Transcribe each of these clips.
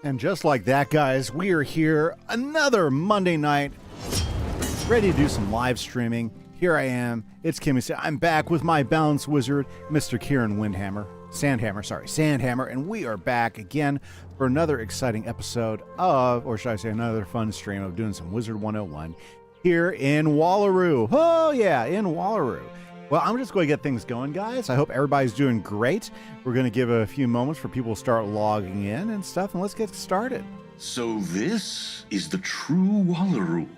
And just like that, guys, we are here another Monday night, ready to do some live streaming. Here I am. It's Kimise. I'm back with my balance wizard, Mr. Kieran Sandhammer, and we are back again for another exciting episode of, or should I say another fun stream of doing some Wizard 101 here in Wallaroo. Oh yeah, in Wallaroo. Well, I'm just going to get things going, guys. I hope everybody's doing great. We're going to give a few moments for people to start logging in and stuff, and let's get started. So this is the true Wallaroo.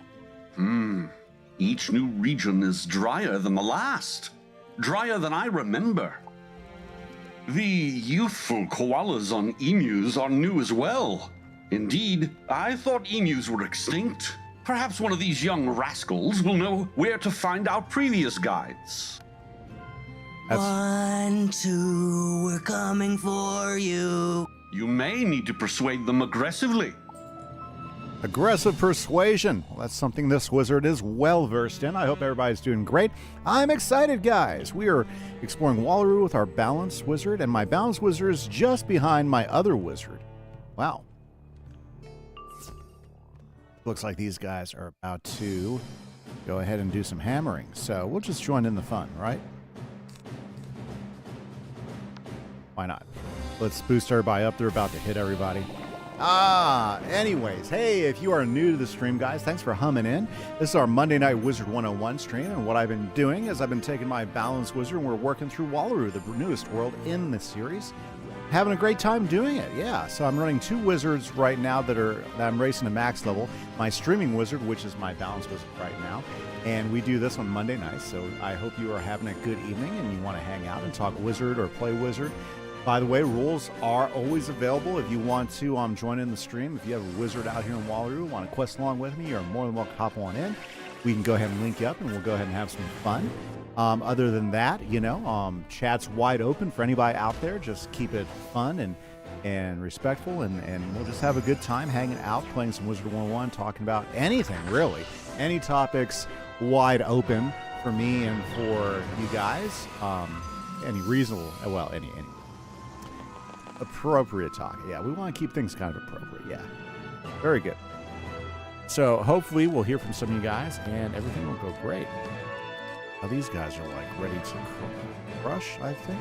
Each new region is drier than the last. Drier than I remember. The youthful koalas on emus are new as well. Indeed, I thought emus were extinct. Perhaps one of these young rascals will know where to find our previous guides. 1, 2, we're coming for you. You may need to persuade them aggressively. Aggressive persuasion. Well, that's something this wizard is well versed in. I hope everybody's doing great. I'm excited, guys. We are exploring Wallaroo with our balance wizard, and my balance wizard is just behind my other wizard. Wow. Looks like these guys are about to go ahead and do some hammering. So we'll just join in the fun, right? Why not? Let's boost everybody up. They're about to hit everybody. Anyways, hey, if you are new to the stream, guys, thanks for humming in. This is our Monday Night Wizard 101 stream, and what I've been doing is I've been taking my balance wizard and we're working through Wallaroo, the newest world in the series. Having a great time doing it, yeah. So I'm running 2 wizards right now that I'm racing to max level. My streaming wizard, which is my balance wizard right now, and we do this on Monday nights. So I hope you are having a good evening and you want to hang out and talk wizard or play wizard. By the way, rules are always available if you want to join in the stream. If you have a wizard out here in Wallaroo, want to quest along with me, you're more than welcome to hop on in. We can go ahead and link you up and we'll go ahead and have some fun. Other than that, chat's wide open for anybody out there. Just keep it fun and respectful, and we'll just have a good time hanging out, playing some Wizard 101, talking about anything, really. Any topics wide open for me and for you guys. Any reasonable, well, any appropriate talk. Yeah, we want to keep things kind of appropriate. Yeah, very good. So hopefully we'll hear from some of you guys and everything will go great. Now these guys are like ready to crush, I think.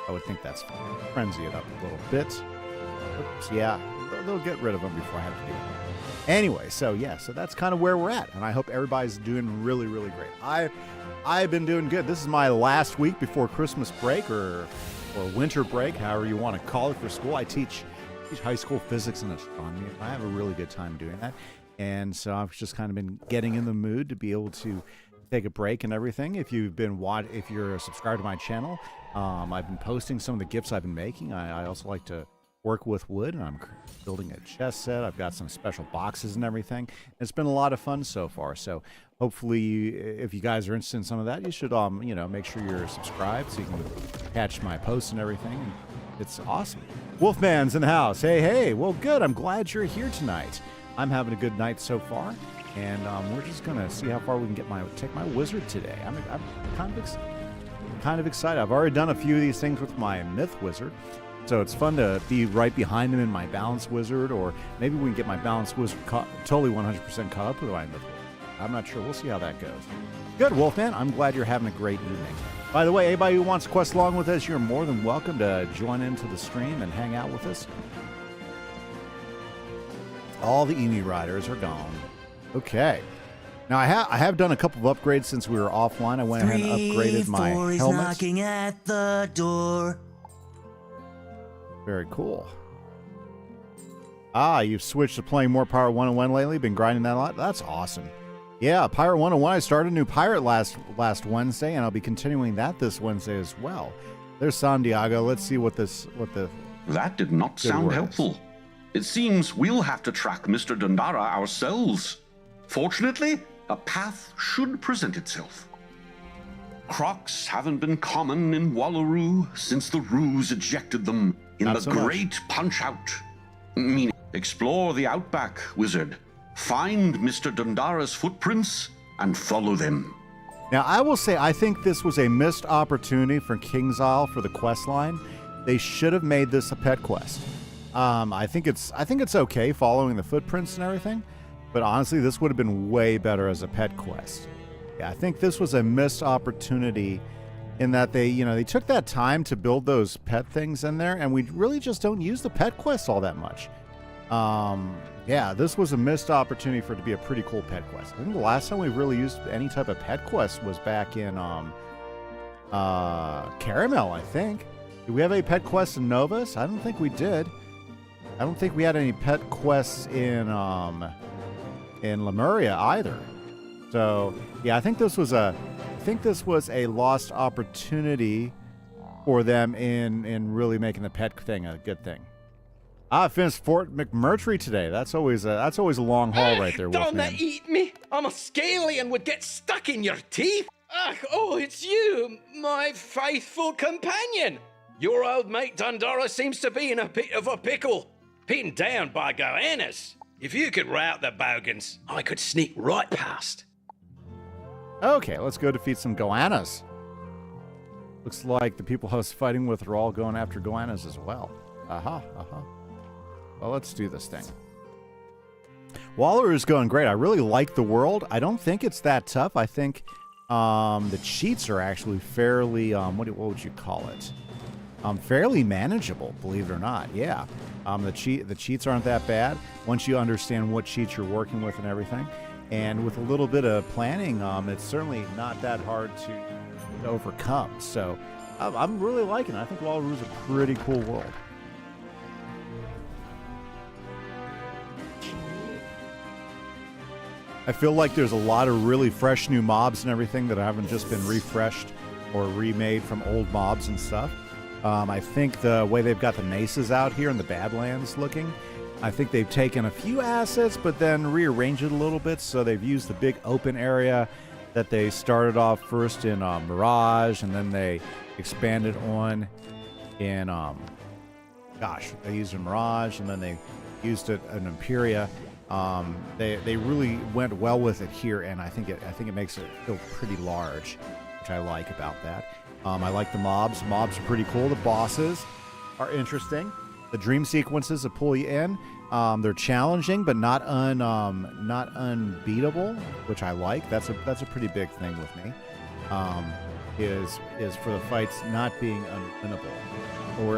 I would think that's fine. Frenzy it up a little bit. Oops, yeah, they'll get rid of them before I have to do it. Anyway, so yeah, so that's kind of where we're at, and I hope everybody's doing really, really great. I've been doing good. This is my last week before Christmas break or winter break, however you want to call it, for school. I teach high school physics and astronomy. I have a really good time doing that. And so I've just kind of been getting in the mood to be able to take a break and everything. If you're subscribed to my channel, I've been posting some of the gifts I've been making. I also like to work with wood, and I'm building a chess set. I've got some special boxes and everything. It's been a lot of fun so far. So hopefully, if you guys are interested in some of that, you should, make sure you're subscribed so you can catch my posts and everything. And it's awesome. Wolfman's in the house. Hey. Well, good. I'm glad you're here tonight. I'm having a good night so far, and we're just gonna see how far we can take my wizard today. I'm kind of excited. I've already done a few of these things with my myth wizard. So it's fun to be right behind him in my balance wizard, or maybe we can get my balance wizard totally 100% caught up with my myth wizard. I'm not sure. We'll see how that goes. Good, Wolfman. I'm glad you're having a great evening. By the way, anybody who wants to quest along with us, you're more than welcome to join into the stream and hang out with us. All the emu riders are gone. Okay. Now, I have done a couple of upgrades since we were offline. I went ahead and upgraded my helmet. Knocking at the door. Very cool. You've switched to playing more Pirate 101 lately. Been grinding that a lot. That's awesome. Yeah, Pirate 101. I started a new pirate last Wednesday, and I'll be continuing that this Wednesday as well. There's San Diego. Let's see what the. That did not sound helpful. It seems we'll have to track Mr. Dundara ourselves. Fortunately, a path should present itself. Crocs haven't been common in Wallaroo since the Roos ejected them in the Great Punch-Out. Meaning, explore the Outback, wizard. Find Mr. Dundara's footprints and follow them. Now, I will say, I think this was a missed opportunity for King's Isle for the quest line. They should have made this a pet quest. I think it's okay following the footprints and everything, but honestly, this would have been way better as a pet quest. Yeah, I think this was a missed opportunity in that they took that time to build those pet things in there, and we really just don't use the pet quest all that much. Yeah, this was a missed opportunity for it to be a pretty cool pet quest. I think the last time we really used any type of pet quest was back in Caramel, I think. Did we have any pet quests in Novus? I don't think we did. I don't think we had any pet quests in Lemuria either. So yeah, I think this was a lost opportunity for them in really making the pet thing a good thing. I finished Fort McMurtry today. That's always a long haul right there. Don't that eat me? I'm a scaly and would get stuck in your teeth. Ugh, oh, it's you, my faithful companion. Your old mate Dundara seems to be in a bit of a pickle, pinned down by goannas. If you could rout the bogans, I could sneak right past. Okay, let's go defeat some goannas. Looks like the people I was fighting with are all going after goannas as well. Well, let's do this thing. Waller is going great. I really like the world. I don't think it's that tough. I think the cheats are actually fairly, what would you call it? Fairly manageable, believe it or not. Yeah. The cheats aren't that bad once you understand what cheats you're working with and everything. And with a little bit of planning, it's certainly not that hard to overcome. So I'm really liking it. I think Waller is a pretty cool world. I feel like there's a lot of really fresh new mobs and everything that haven't just been refreshed or remade from old mobs and stuff. I think the way they've got the mesas out here in the Badlands looking, I think they've taken a few assets but then rearranged it a little bit. So they've used the big open area that they started off first in Mirage, and then they expanded on in, they used in Mirage, and then they used it in Imperia. They really went well with it here, and I think it makes it feel pretty large, which I like about that. I like the mobs. Mobs are pretty cool. The bosses are interesting. The dream sequences that pull you in, they're challenging but not unbeatable, which I like. That's a pretty big thing with me. Is for the fights not being unwinnable,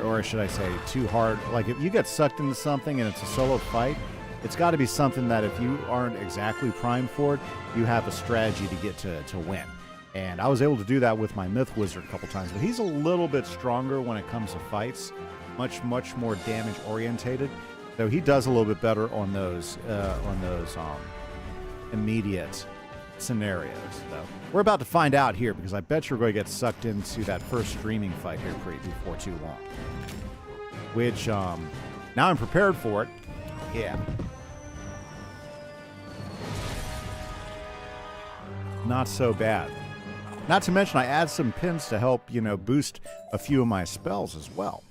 or should I say too hard. Like if you get sucked into something and it's a solo fight, it's got to be something that if you aren't exactly primed for it, you have a strategy to get to win. And I was able to do that with my Myth Wizard a couple times, but he's a little bit stronger when it comes to fights, much more damage orientated. So he does a little bit better on those immediate scenarios. So we're about to find out here, because I bet you're going to get sucked into that first streaming fight here before too long. Which now I'm prepared for it. Yeah. Not so bad. Not to mention I add some pins to help, boost a few of my spells as well.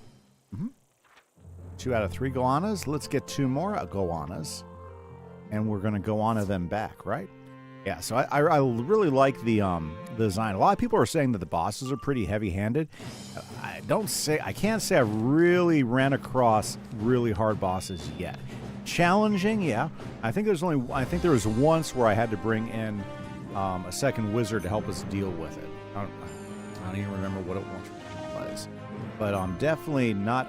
2 out of 3 goannas. Let's get 2 more goannas. And we're going to goanna them back, right? Yeah, so I really like the design. A lot of people are saying that the bosses are pretty heavy-handed. I can't say I've really ran across really hard bosses yet. Challenging, yeah. I think there was once where I had to bring in a second wizard to help us deal with it. I don't even remember what it was, but definitely not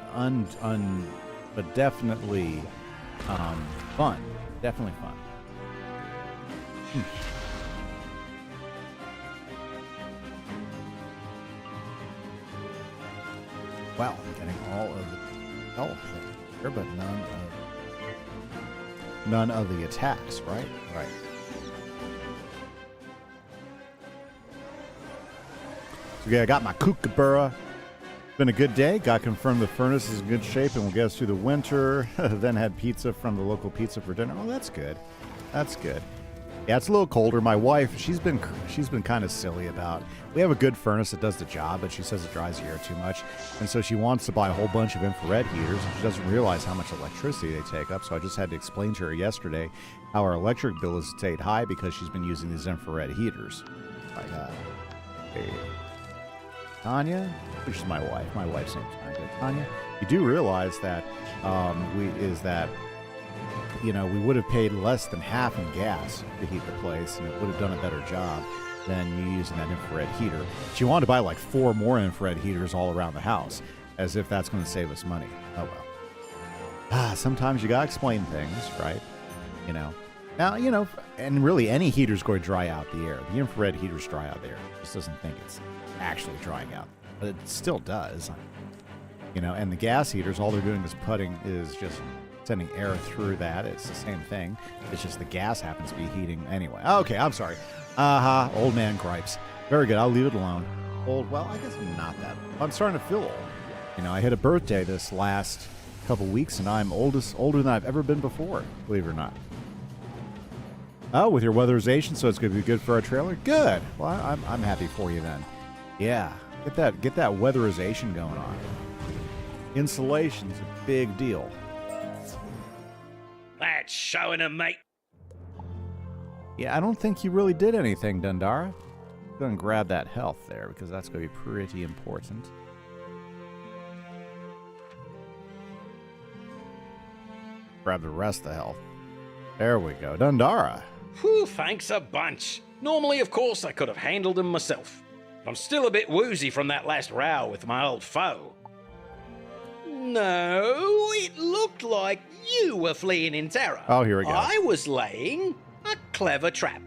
but definitely fun. Definitely fun. Wow, I'm getting all of the health here, but none of the attacks, right? Right. So yeah, I got my kookaburra. Been a good day. Got confirmed the furnace is in good shape and will get us through the winter. Then had pizza from the local pizza for dinner. Oh, that's good. That's good. Yeah, it's a little colder. My wife, she's been kind of silly about. We have a good furnace that does the job, but she says it dries the air too much, and so she wants to buy a whole bunch of infrared heaters, and she doesn't realize how much electricity they take up. So I just had to explain to her yesterday how our electric bill has stayed high because she's been using these infrared heaters. Like hey, Tanya, which is my wife. My wife's name's Tanya. You do realize that we would have paid less than half in gas to heat the place, and it would have done a better job than you using that infrared heater. She wanted to buy like 4 more infrared heaters all around the house, as if that's going to save us money. Oh well. Sometimes you gotta explain things, right? Now, and really any heater's going to dry out the air. The infrared heaters dry out the air. It just doesn't think it's actually drying out, but it still does. And the gas heaters, all they're doing is just sending air through that. It's the same thing. It's just the gas happens to be heating anyway. Okay, I'm sorry. Old man gripes. Very good. I'll leave it alone. Old, well, I guess I'm not that old. I'm starting to feel old. I hit a birthday this last couple weeks, and I'm older than I've ever been before, believe it or not. Oh, with your weatherization, so it's going to be good for our trailer? Good. Well, I'm happy for you then. Yeah, get that weatherization going on. Insulation's a big deal. That's showing 'em, mate. Yeah, I don't think you really did anything, Dundara. Go and grab that health there, because that's going to be pretty important. Grab the rest of the health. There we go. Dundara. Whew, thanks a bunch. Normally, of course, I could have handled them myself. I'm still a bit woozy from that last row with my old foe. No, it looked like you were fleeing in terror. Oh, here we go. I was laying a clever trap.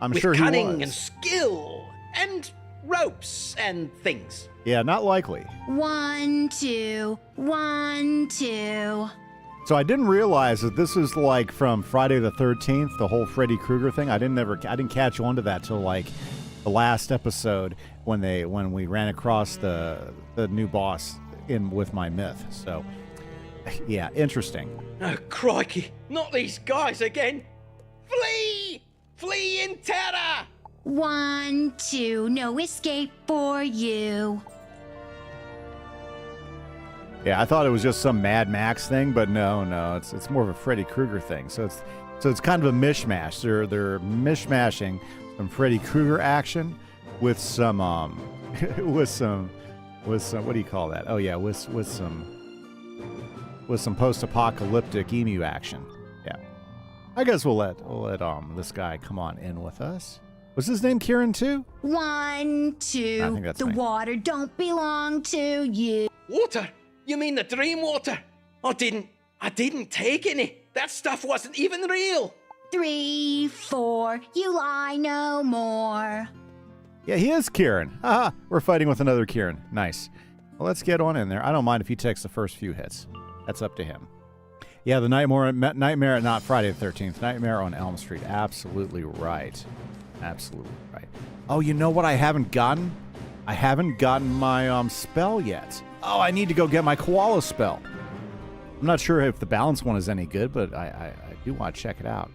I'm with sure he was. cunning and skill and ropes and things. Yeah, not likely. 1, 2, 1, 2. So I didn't realize that this is like from Friday the 13th, the whole Freddy Krueger thing. I didn't catch on to that till like the last episode when we ran across the new boss in with my myth. So yeah, interesting. Oh, crikey, not these guys again. Flee! Flee in terror! 1, 2, no escape for you. Yeah, I thought it was just some Mad Max thing, but no, it's more of a Freddy Krueger thing. So it's kind of a mishmash. They're mishmashing some Freddy Krueger action with some with some what do you call that? Oh yeah, with some post-apocalyptic emu action. Yeah, I guess we'll let this guy come on in with us. Was his name Kieran too? 1, 2. I think that's the me. water don't belong to you. Water? You mean the dream water? I didn't take any. That stuff wasn't even real. 3, 4, you lie no more. Yeah, he is Kieran. Haha, we're fighting with another Kieran. Nice. Well, let's get on in there. I don't mind if he takes the first few hits. That's up to him. Yeah, the Nightmare, not Friday the 13th. Nightmare on Elm Street. Absolutely right. Absolutely right. Oh, you know what I haven't gotten? I haven't gotten my spell yet. Oh, I need to go get my koala spell. I'm not sure if the balance one is any good, but I do want to check it out.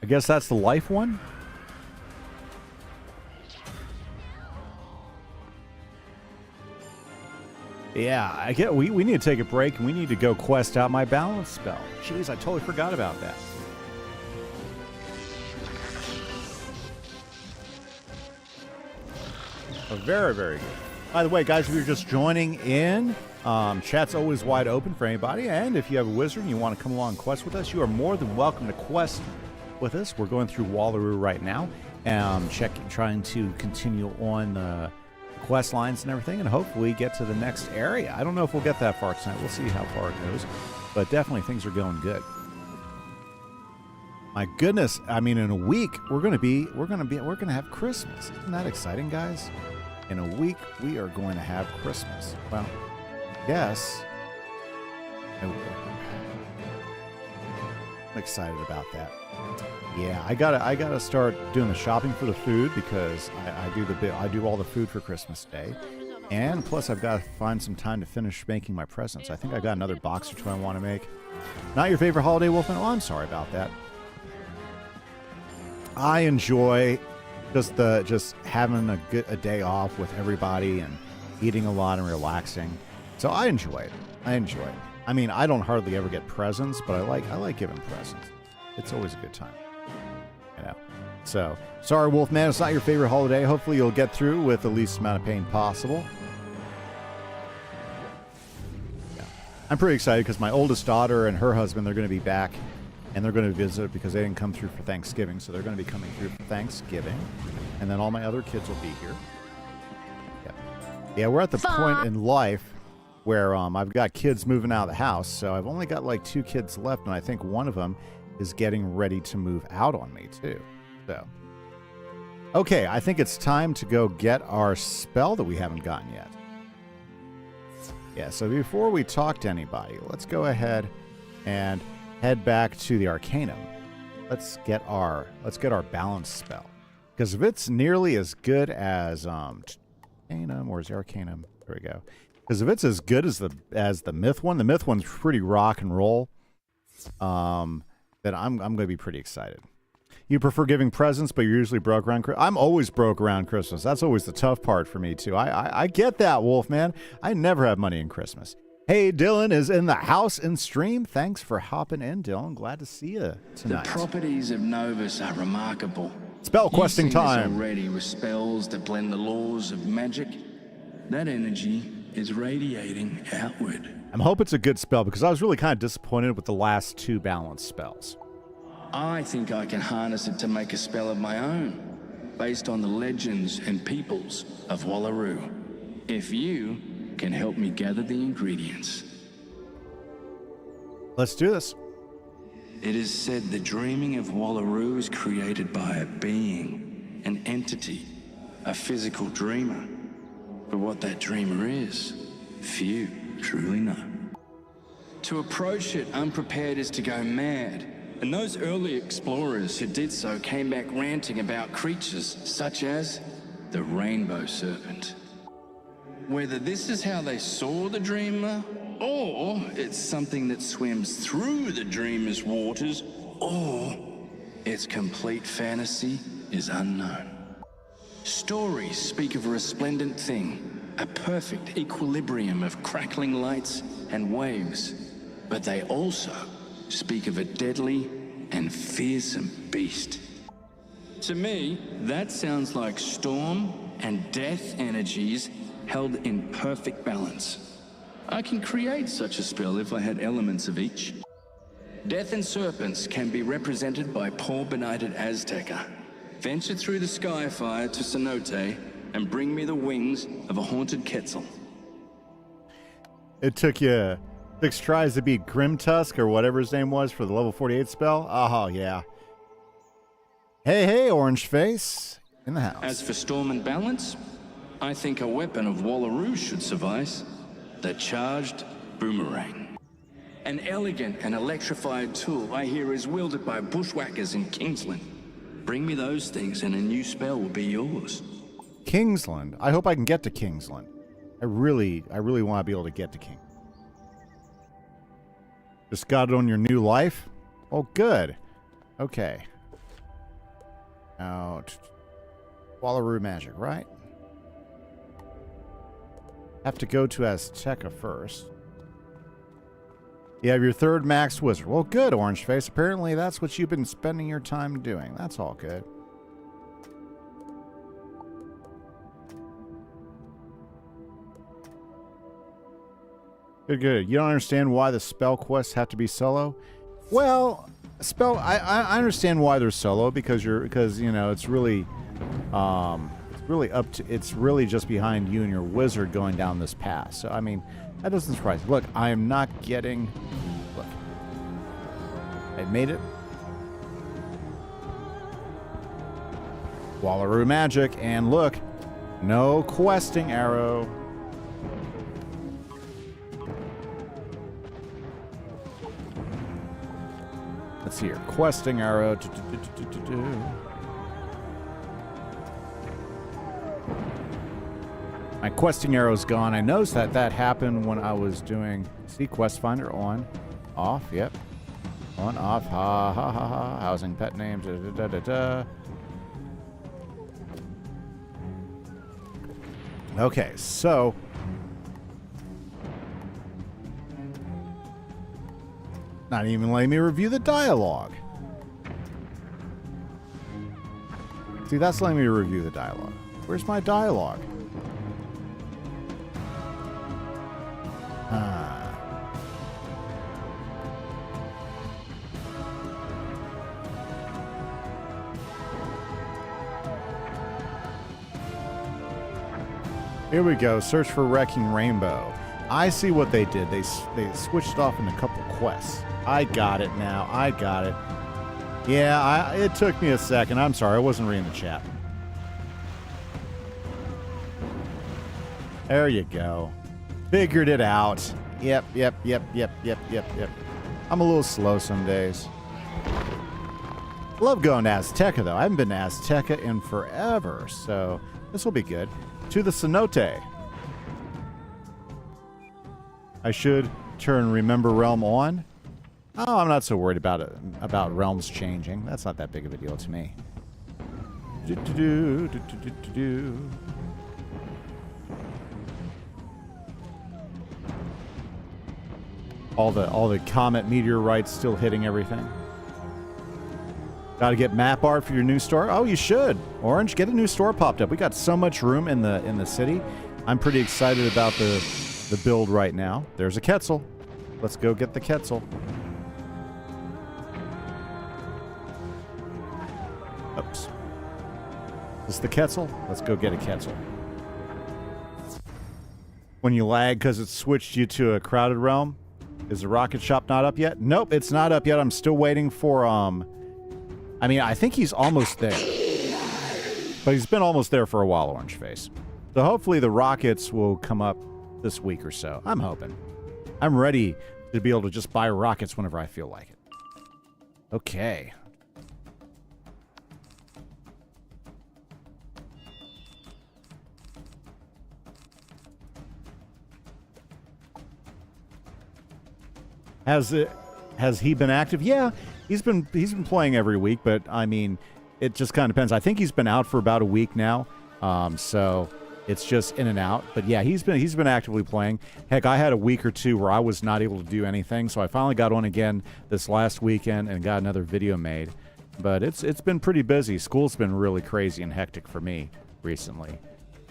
I guess that's the life one? Yeah, I get. We need to take a break, and we need to go quest out my balance spell. Jeez, I totally forgot about that. Oh, very, very good. By the way, guys, if you're just joining in, chat's always wide open for anybody. And if you have a wizard and you want to come along and quest with us, you are more than welcome to quest with us. We're going through Wallaroo right now, trying to continue on the quest lines and everything, and hopefully get to the next area. I don't know if we'll get that far tonight. We'll see how far it goes, but definitely things are going good. My goodness, I mean, in a week we're gonna have Christmas. Isn't that exciting, guys? In a week we are going to have Christmas. Well, yes, I'm excited about that. Yeah, I gotta start doing the shopping for the food, because I do all the food for Christmas Day, and plus I've got to find some time to finish making my presents. I think I got another box or two I want to make. Not your favorite holiday, Wolfman? Oh, I'm sorry about that. I enjoy just having a day off with everybody and eating a lot and relaxing. So I enjoy it. I mean, I don't hardly ever get presents, but I like giving presents. It's always a good time. know. So, sorry, Wolfman, it's not your favorite holiday. Hopefully you'll get through with the least amount of pain possible. Yeah. I'm pretty excited because my oldest daughter and her husband, they're going to be back, and they're going to visit because they didn't come through for Thanksgiving, so they're going to be coming through for Thanksgiving, and then all my other kids will be here. Yeah, we're at the point in life where I've got kids moving out of the house, so I've only got like 2 kids left, and I think one of them is getting ready to move out on me, too. So, okay, I think it's time to go get our spell that we haven't gotten yet. Yeah, so before we talk to anybody, let's go ahead and head back to the Arcanum. Let's get our balance spell. Because if it's nearly as good as Arcanum, where's the Arcanum? There we go. Because if it's as good as the Myth one, the Myth one's pretty rock and roll. Then I'm going to be pretty excited. You prefer giving presents, but you're usually broke around Christmas. I'm always broke around Christmas. That's always the tough part for me too. I get that, Wolfman. I never have money in Christmas. Hey, Dylan is in the house and stream. Thanks for hopping in, Dylan. Glad to see you tonight. The properties of Novus are remarkable. Spell questing time. Already with spells that blend the laws of magic. That energy is radiating outward. I hope it's a good spell because I was really kind of disappointed with the last 2 balanced spells. I think I can harness it to make a spell of my own, based on the legends and peoples of Wallaroo. If you can help me gather the ingredients. Let's do this. It is said the dreaming of Wallaroo is created by a being, an entity, a physical dreamer. But what that dreamer is, few truly know. To approach it unprepared is to go mad, and those early explorers who did so came back ranting about creatures such as the rainbow serpent. Whether this is how they saw the dreamer, or it's something that swims through the dreamer's waters, or its complete fantasy is unknown. Stories speak of a resplendent thing, a perfect equilibrium of crackling lights and waves, but they also speak of a deadly and fearsome beast. To me, that sounds like storm and death energies held in perfect balance. I can create such a spell if I had elements of each. Death and serpents can be represented by poor benighted Azteca. Venture through the skyfire to Cenote and bring me the wings of a haunted Quetzal. It took you 6 tries to beat Grimtusk or whatever his name was for the level 48 spell? Oh, yeah. Hey, Orange Face. In the house. As for storm and balance, I think a weapon of Wallaroo should suffice. The charged boomerang. An elegant and electrified tool I hear is wielded by bushwhackers in Kingsland. Bring me those things and a new spell will be yours. Kingsland? I hope I can get to Kingsland. I really want to be able to get to Kingsland. Just got it on your new life? Oh, good. Okay. Now, Wallaroo magic, right? Have to go to Azteca first. You have your 3rd max wizard. Well, good, Orange Face. Apparently that's what you've been spending your time doing. That's all good. Good. You don't understand why the spell quests have to be solo? Well, I understand why they're solo because you know it's really it's really just behind you and your wizard going down this path. So I mean, that doesn't surprise me. Look, I am not getting. Look, I made it. Wallaroo magic, and look, no questing arrow. Let's see here. Questing arrow. My questing arrow's gone. I noticed that happened when I was doing... See, quest finder on. Off, yep. On, off. Ha, ha, ha, ha. Housing, pet names. Da, da, da, da. Okay, so... Not even letting me review the dialogue. See, that's letting me review the dialogue. Where's my dialogue? Here we go. Search for Wrecking Rainbow. I see what they did. They switched off in a couple quests. I got it now. I got it. Yeah, it took me a second. I'm sorry. I wasn't reading the chat. There you go. Figured it out. Yep. I'm a little slow some days. Love going to Azteca, though. I haven't been to Azteca in forever, so this will be good. To the cenote. I should turn Remember Realm on. Oh, I'm not so worried about it, about realms changing. That's not that big of a deal to me. All the comet meteorites still hitting everything. Got to get map art for your new store. Oh, you should. Orange, get a new store popped up. We got so much room in the city. I'm pretty excited about the build right now. There's a Quetzal. Let's go get the Quetzal. Oops. Is this the Quetzal? Let's go get a Quetzal. When you lag because it switched you to a crowded realm, is the rocket shop not up yet? Nope, it's not up yet. I'm still waiting for, I mean, I think he's almost there. But he's been almost there for a while, Orange Face. So hopefully the rockets will come up this week or so. I'm hoping. I'm ready to be able to just buy rockets whenever I feel like it. Okay. Has he been active? Yeah, he's been playing every week, but I mean, it just kind of depends. I think he's been out for about a week now, so it's just in and out. But yeah, he's been actively playing. Heck, I had a week or two where I was not able to do anything, so I finally got on again this last weekend and got another video made. But it's been pretty busy. School's been really crazy and hectic for me recently.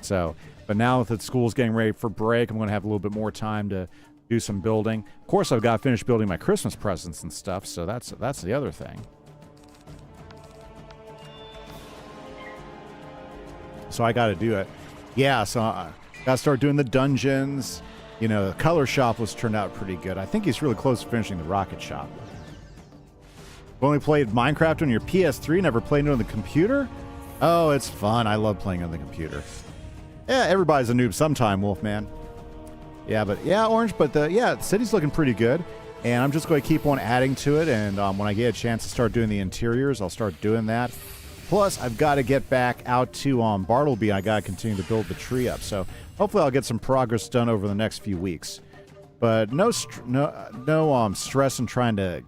So, but now that school's getting ready for break, I'm going to have a little bit more time to do some building. Of course, I've got to finish building my Christmas presents and stuff, so that's the other thing. So I got to do it. Yeah, so I got to start doing the dungeons. You know, the color shop was turned out pretty good. I think he's really close to finishing the rocket shop. You've only played Minecraft on your PS3, never played it on the computer? Oh, it's fun. I love playing on the computer. Yeah, everybody's a noob sometime, Wolfman. Yeah, but yeah, Orange, but the city's looking pretty good, and I'm just going to keep on adding to it, and when I get a chance to start doing the interiors, I'll start doing that. Plus, I've got to get back out to Bartleby. I got to continue to build the tree up, so hopefully I'll get some progress done over the next few weeks. But no stress in trying to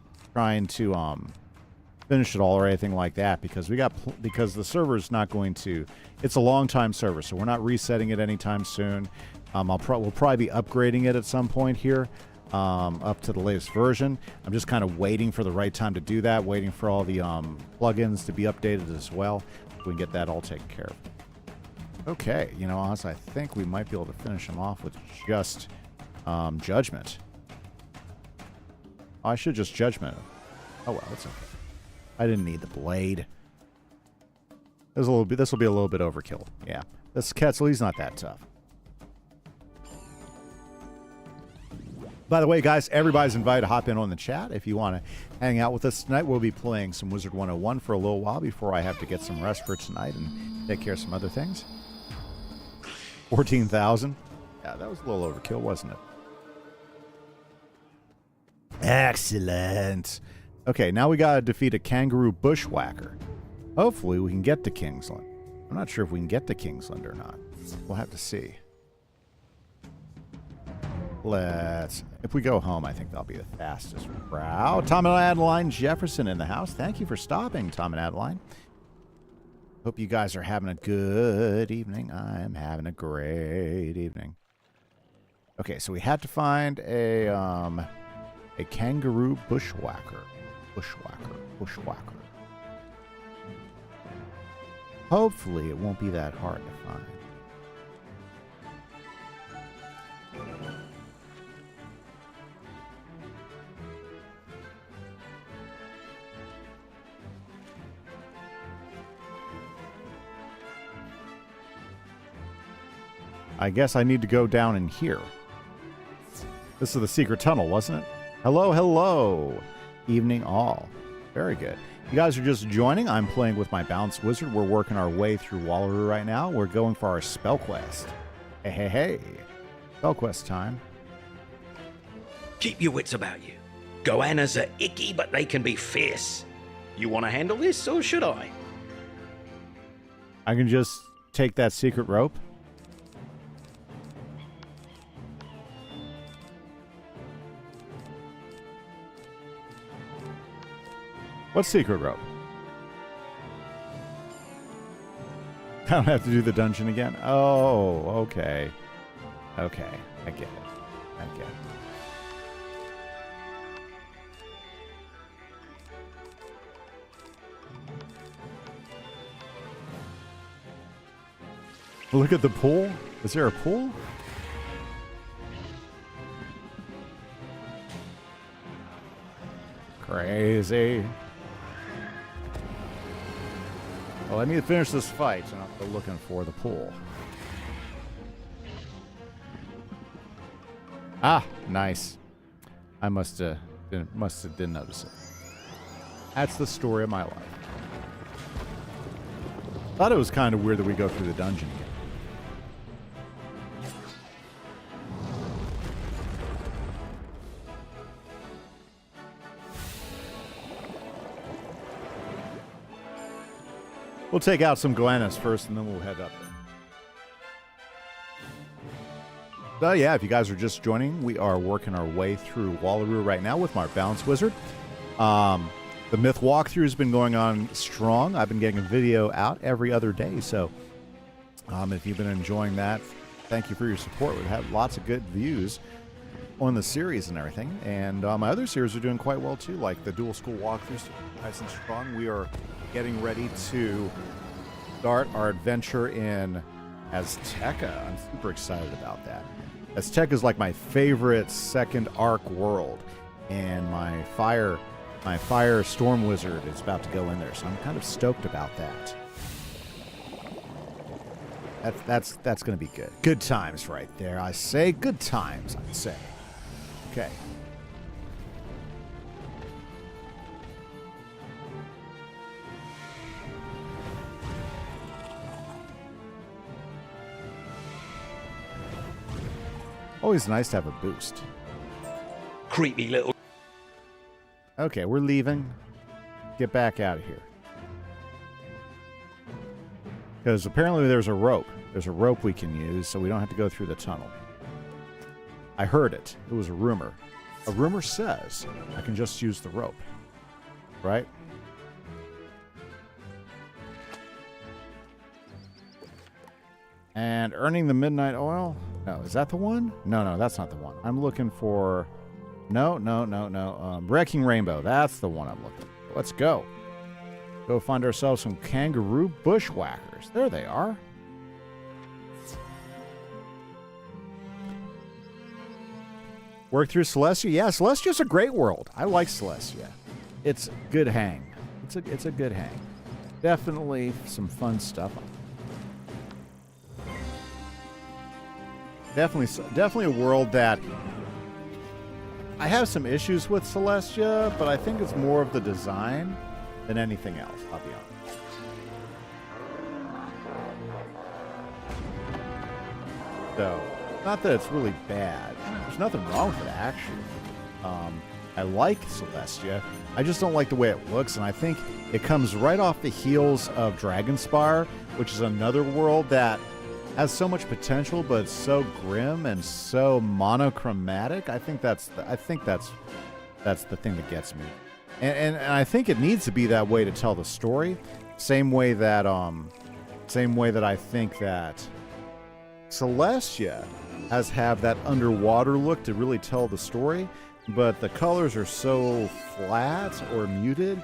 finish it all or anything like that, because because the server is not going to. It's a long time server, so we're not resetting it anytime soon. We'll probably be upgrading it at some point here, up to the latest version. I'm just kind of waiting for the right time to do that, waiting for all the plugins to be updated as well, so we can get that all taken care of. Okay, you know, honestly, I think we might be able to finish them off with just Judgment. Oh, I should just Judgment. Oh well, that's okay. I didn't need the blade. This will be a little bit overkill. Yeah, this Quetzal, he's not that tough. By the way, guys, everybody's invited to hop in on the chat. If you want to hang out with us tonight, we'll be playing some Wizard 101 for a little while before I have to get some rest for tonight and take care of some other things. 14,000. Yeah, that was a little overkill, wasn't it? Excellent. Okay, now we got to defeat a kangaroo bushwhacker. Hopefully we can get to Kingsland. I'm not sure if we can get to Kingsland or not. We'll have to see. If we go home, I think that'll be the fastest route. Tom and Adeline Jefferson in the house. Thank you for stopping, Tom and Adeline. Hope you guys are having a good evening. I'm having a great evening. Okay, so we had to find a kangaroo bushwhacker. Bushwhacker. Hopefully it won't be that hard to find. I guess I need to go down in here. This is the secret tunnel, wasn't it? Hello, hello. Evening all. Very good. You guys are just joining. I'm playing with my Bounce Wizard. We're working our way through Wallaroo right now. We're going for our spell quest. Hey, hey, hey. Spell quest time. Keep your wits about you. Goannas are icky, but they can be fierce. You want to handle this, or should I? I can just take that secret rope. What secret rope? I don't have to do the dungeon again? Oh, okay. Okay, I get it. I get it. Look at the pool. Is there a pool? Crazy. Well, I need to finish this fight, so I'm looking for the pool. Ah, nice. I must have didn't notice it. That's the story of my life. Thought it was kind of weird that we go through the dungeon again. We'll take out some Goannas first, and then we'll head up there. So yeah, if you guys are just joining, we are working our way through Wallaroo right now with my Bounce Wizard. The Myth walkthrough has been going on strong. I've been getting a video out every other day, so if you've been enjoying that, thank you for your support. We've had lots of good views on the series and everything, and my other series are doing quite well too, like the Dual School walkthroughs, nice and strong. We are getting ready to start our adventure in Azteca. I'm super excited about that. Azteca is like my favorite second arc world, and my fire storm wizard is about to go in there, so I'm kind of stoked about that. That's going to be good. Good times right there. I say good times, I'd say. Okay. Always nice to have a boost. Creepy little... Okay, we're leaving. Get back out of here. Because apparently there's a rope. There's a rope we can use, so we don't have to go through the tunnel. I heard it. It was a rumor. A rumor says I can just use the rope. Right? And earning the midnight oil? No, is that the one? No, that's not the one. I'm looking for... No. Wrecking Rainbow. That's the one I'm looking for. Let's go. Go find ourselves some kangaroo bushwhackers. There they are. Work through Celestia? Yeah, Celestia's a great world. I like Celestia. It's good hang. It's a good hang. Definitely some fun stuff. Definitely a world that I have some issues with Celestia, but I think it's more of the design than anything else, I'll be honest. So, not that it's really bad. There's nothing wrong with it, actually. I like Celestia. I just don't like the way it looks, and I think it comes right off the heels of Dragonspire, which is another world that has so much potential, but it's so grim and so monochromatic. I think that's the thing that gets me, and I think it needs to be that way to tell the story. Same way that I think that Celestia has that underwater look to really tell the story, but the colors are so flat or muted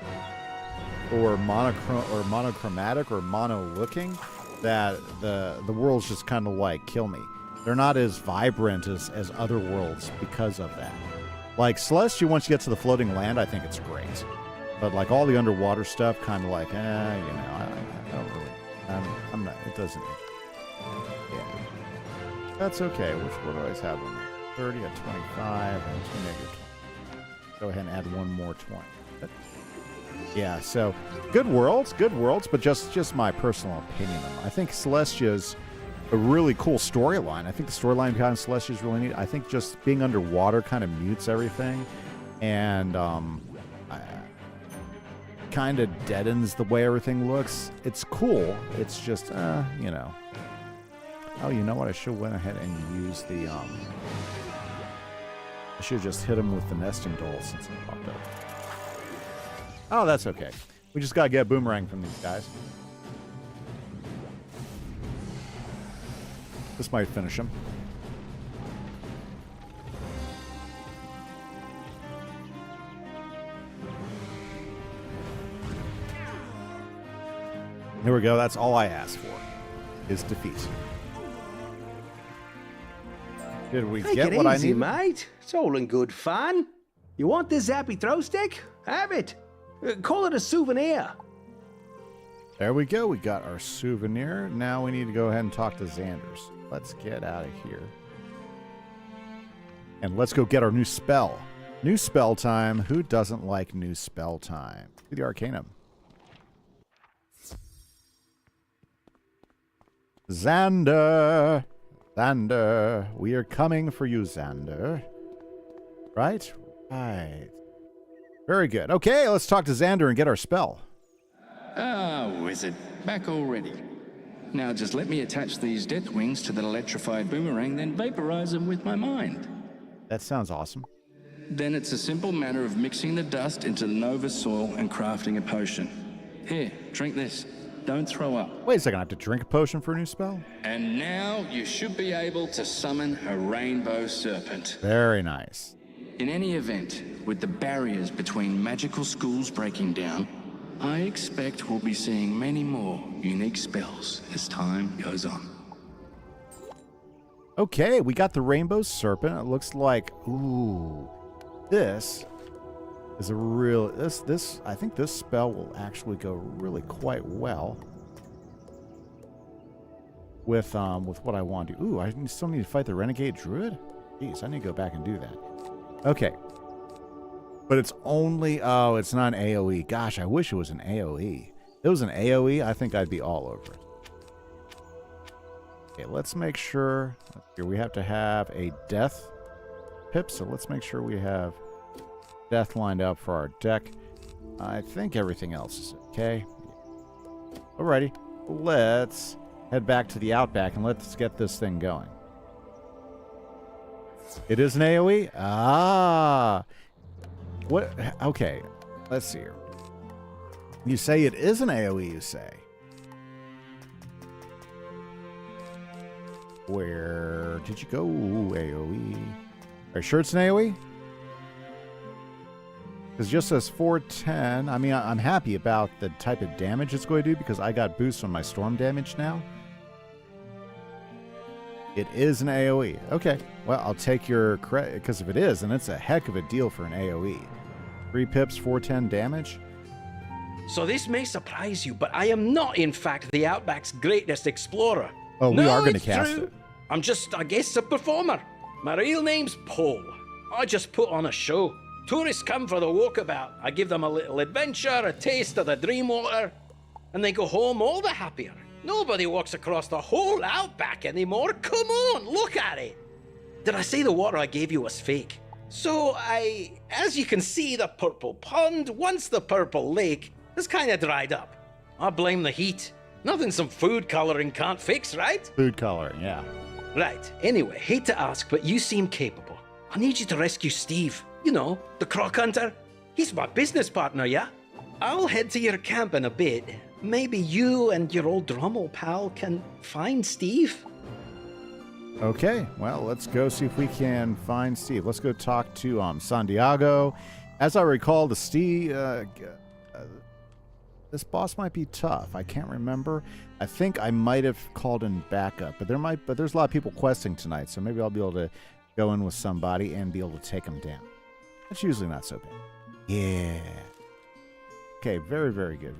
or monochromatic or mono looking that the worlds just kind of like kill me. They're not as vibrant as other worlds because of that. Like Celestia, once you get to the floating land, I think it's great. But like all the underwater stuff, kind of like, you know, I don't really, I'm not, it doesn't, yeah. That's okay, which would always have them 30 at 25 and 2 negative 20. Go ahead and add one more 20. But, yeah, so good worlds, but just my personal opinion on them. I think Celestia's a really cool storyline. I think the storyline behind Celestia is really neat. I think just being underwater kind of mutes everything and kind of deadens the way everything looks. It's cool. It's just, you know. Oh, you know what? I should have went ahead and used the, I should have just hit him with the nesting doll since it popped up. Oh, that's okay. We just got to get a boomerang from these guys. This might finish him. There we go. That's all I asked for, is defeat. Did we get what I needed? Mate. It's all in good fun. You want this zappy throw stick? Have it. Call it a souvenir. There we go. We got our souvenir. Now we need to go ahead and talk to Xanders. Let's get out of here. And let's go get our new spell. New spell time. Who doesn't like new spell time? Do the Arcanum. Xander. Xander. We are coming for you, Xander. Right? Right. Very good. Okay, let's talk to Xander and get our spell. Ah, wizard. Back already. Now just let me attach these death wings to the electrified boomerang, then vaporize them with my mind. That sounds awesome. Then it's a simple matter of mixing the dust into the Nova soil and crafting a potion. Here, drink this. Don't throw up. Wait a second, I have to drink a potion for a new spell? And now you should be able to summon a rainbow serpent. Very nice. In any event, with the barriers between magical schools breaking down, I expect we'll be seeing many more unique spells as time goes on. Okay, we got the rainbow serpent. It looks like, ooh, this is a real, this, I think this spell will actually go really quite well with what I want to do. Ooh, I still need to fight the renegade druid? Jeez, I need to go back and do that. Okay. But it's only, oh, it's not an AoE. Gosh, I wish it was an AoE. If it was an AoE, I think I'd be all over it. Okay, let's make sure. Here we have to have a death pip, so let's make sure we have death lined up for our deck. I think everything else is okay. Alrighty, let's head back to the Outback and let's get this thing going. It is an AoE? Ah! What? Okay, let's see here. You say it is an AoE, you say. Where did you go? AoE. Are you sure it's an AoE? Because it just says 410. I mean, I'm happy about the type of damage it's going to do because I got boosts on my storm damage now. It is an AoE. Okay. Well, I'll take your credit because if it is, then it's a heck of a deal for an AoE. 3 pips, 410 damage. So this may surprise you, but I am not, in fact, the Outback's greatest explorer. Oh, we are going to it's cast true. it. I'm just, I guess, a performer. My real name's Paul. I just put on a show. Tourists come for the walkabout. I give them a little adventure, a taste of the dream water, and they go home all the happier. Nobody walks across the whole Outback anymore. Come on, look at it. Did I say the water I gave you was fake? So as you can see, the purple pond, once the purple lake, has kind of dried up. I blame the heat. Nothing some food coloring can't fix, right? Food coloring, yeah. Right. Anyway, hate to ask, but you seem capable. I need you to rescue Steve. You know, the croc hunter. He's my business partner, yeah? I'll head to your camp in a bit. Maybe you and your old Drummel pal can find Steve? Okay, well, let's go see if we can find Steve. Let's go talk to Santiago. As I recall, the Steve... This boss might be tough. I can't remember. I think I might have called in backup, but there's a lot of people questing tonight, so maybe I'll be able to go in with somebody and be able to take them down. That's usually not so bad. Yeah. Okay, very, very good.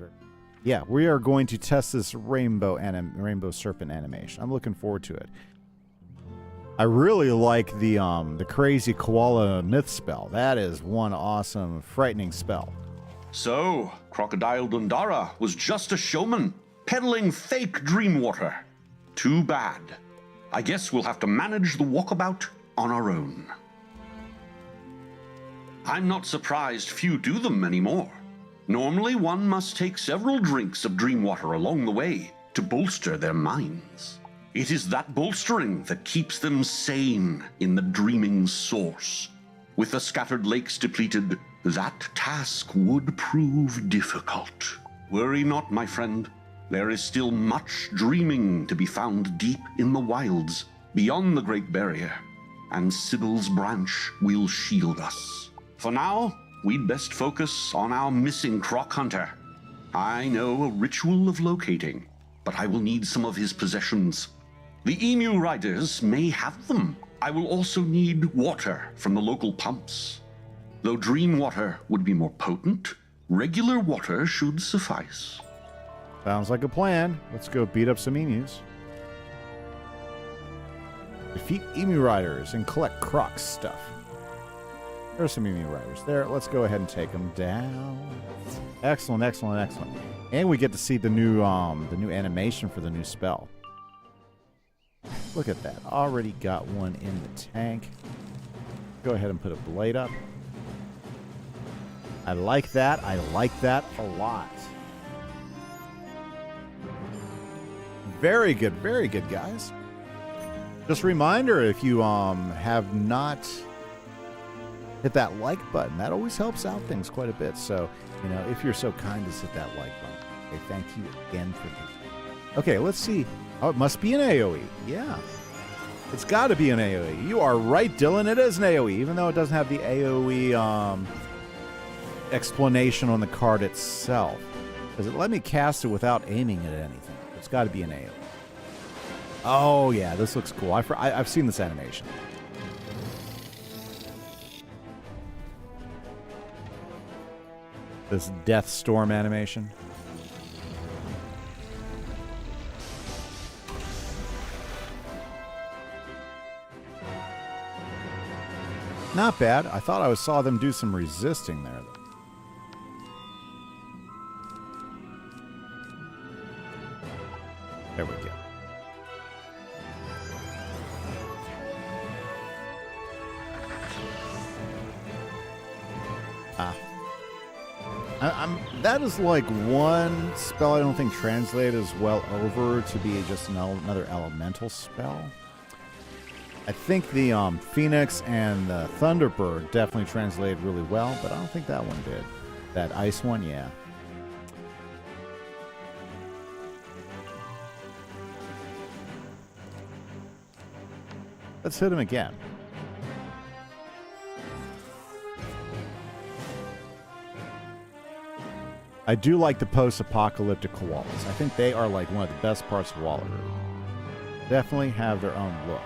Yeah, we are going to test this rainbow serpent animation. I'm looking forward to it. I really like the crazy koala myth spell. That is one awesome, frightening spell. So, Crocodile Dundara was just a showman, peddling fake dream water. Too bad. I guess we'll have to manage the walkabout on our own. I'm not surprised few do them anymore. Normally, one must take several drinks of dream water along the way to bolster their minds. It is that bolstering that keeps them sane in the dreaming source. With the scattered lakes depleted, that task would prove difficult. Worry not, my friend. There is still much dreaming to be found deep in the wilds, beyond the Great Barrier, and Sybil's branch will shield us. For now, we'd best focus on our missing Croc Hunter. I know a ritual of locating, but I will need some of his possessions. The emu riders may have them. I will also need water from the local pumps. Though dream water would be more potent, regular water should suffice. Sounds like a plan. Let's go beat up some emus. Defeat emu riders and collect Croc stuff. There's some emu riders there. Let's go ahead and take them down. Excellent, excellent, excellent. And we get to see the new animation for the new spell. Look at that. Already got one in the tank. Go ahead and put a blade up. I like that. I like that a lot. Very good, guys. Just a reminder, if you have not hit that like button, that always helps out things quite a bit. So, you know, if you're so kind as hit that like button. Okay, thank you again for that. Okay, let's see. Oh, it must be an AoE. Yeah. It's got to be an AoE. You are right, Dylan. It is an AoE, even though it doesn't have the AoE explanation on the card itself. Does it let me cast it without aiming at anything? It's got to be an AoE. Oh, yeah, this looks cool. I've seen this animation. This Death Storm animation. Not bad. I thought I saw them do some resisting there. There we go. That is like one spell I don't think translated as well over to be just another elemental spell. I think the Phoenix and the Thunderbird definitely translated really well, but I don't think that one did. That ice one, yeah. Let's hit him again. I do like the post-apocalyptic koalas. I think they are like one of the best parts of Wallaroo. Definitely have their own look.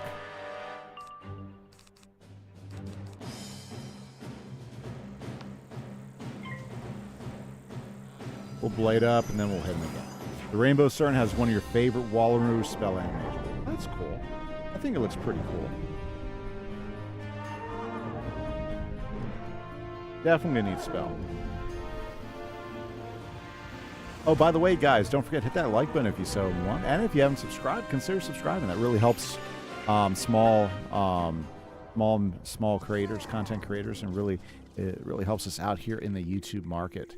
We'll blade up and then we'll hit him again. The Rainbow Serpent has one of your favorite Wallaroo spell animations. That's cool. I think it looks pretty cool. Definitely a neat spell. Oh, by the way, guys, don't forget to hit that like button if you so want. And if you haven't subscribed, consider subscribing. That really helps small creators, content creators, and it really helps us out here in the YouTube market.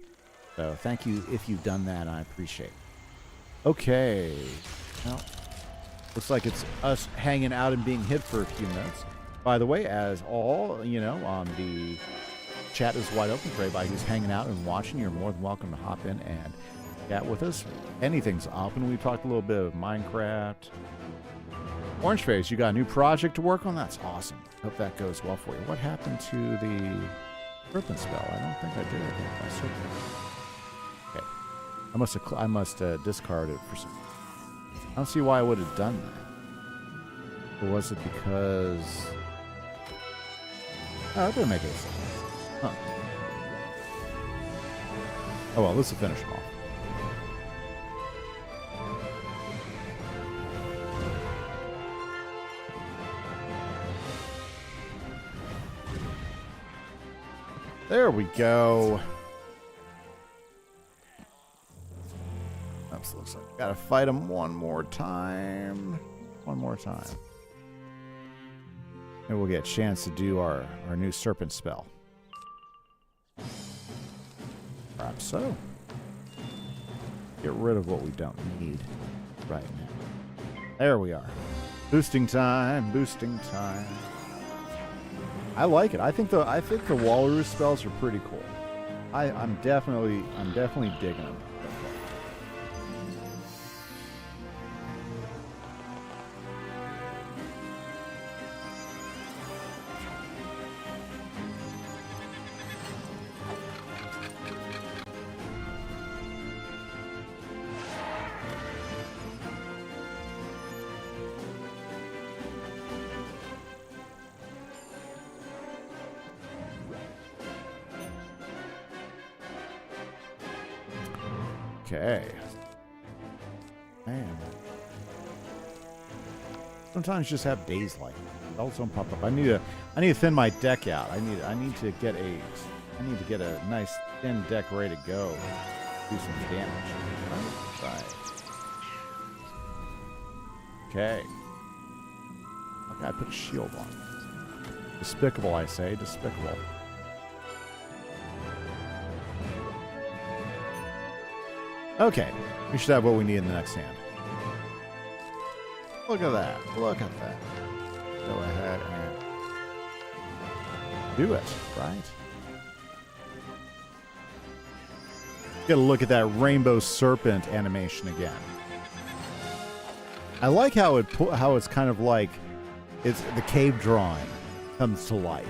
So thank you if you've done that. I appreciate it. Okay. Well, looks like it's us hanging out and being hit for a few minutes. By the way, as all, the chat is wide open for everybody who's hanging out and watching. You're more than welcome to hop in and chat with us. Anything's open. We talked a little bit of Minecraft. Orange Face, you got a new project to work on? That's awesome. Hope that goes well for you. What happened to the serpent spell? I don't think I did. I said okay. I must discard it for some. I don't see why I would have done that. Or was it because? Oh, that didn't make any sense. Huh. Oh well, this will finish them off. There we go. That looks like gotta fight him one more time. One more time. And we'll get a chance to do our new serpent spell. Perhaps so. Get rid of what we don't need right now. There we are. Boosting time, boosting time. I like it. I think the Walrus spells are pretty cool. I'm definitely digging them. Okay. Man. Sometimes you just have days like that. Spells don't pop up. I need to thin my deck out. I need to get a nice thin deck ready to go. Do some damage. Right. Okay. Okay, I put a shield on. Despicable, I say. Despicable. Okay, we should have what we need in the next hand. Look at that. Look at that. Go ahead and do it, right? Get a look at that rainbow serpent animation again. I like how it's kind of like it's the cave drawing comes to life.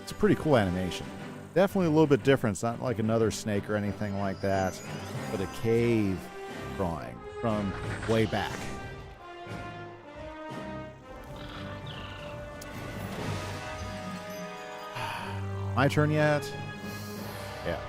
It's a pretty cool animation. Definitely a little bit different. It's not like another snake or anything like that, but a cave drawing from way back. My turn yet? Yeah.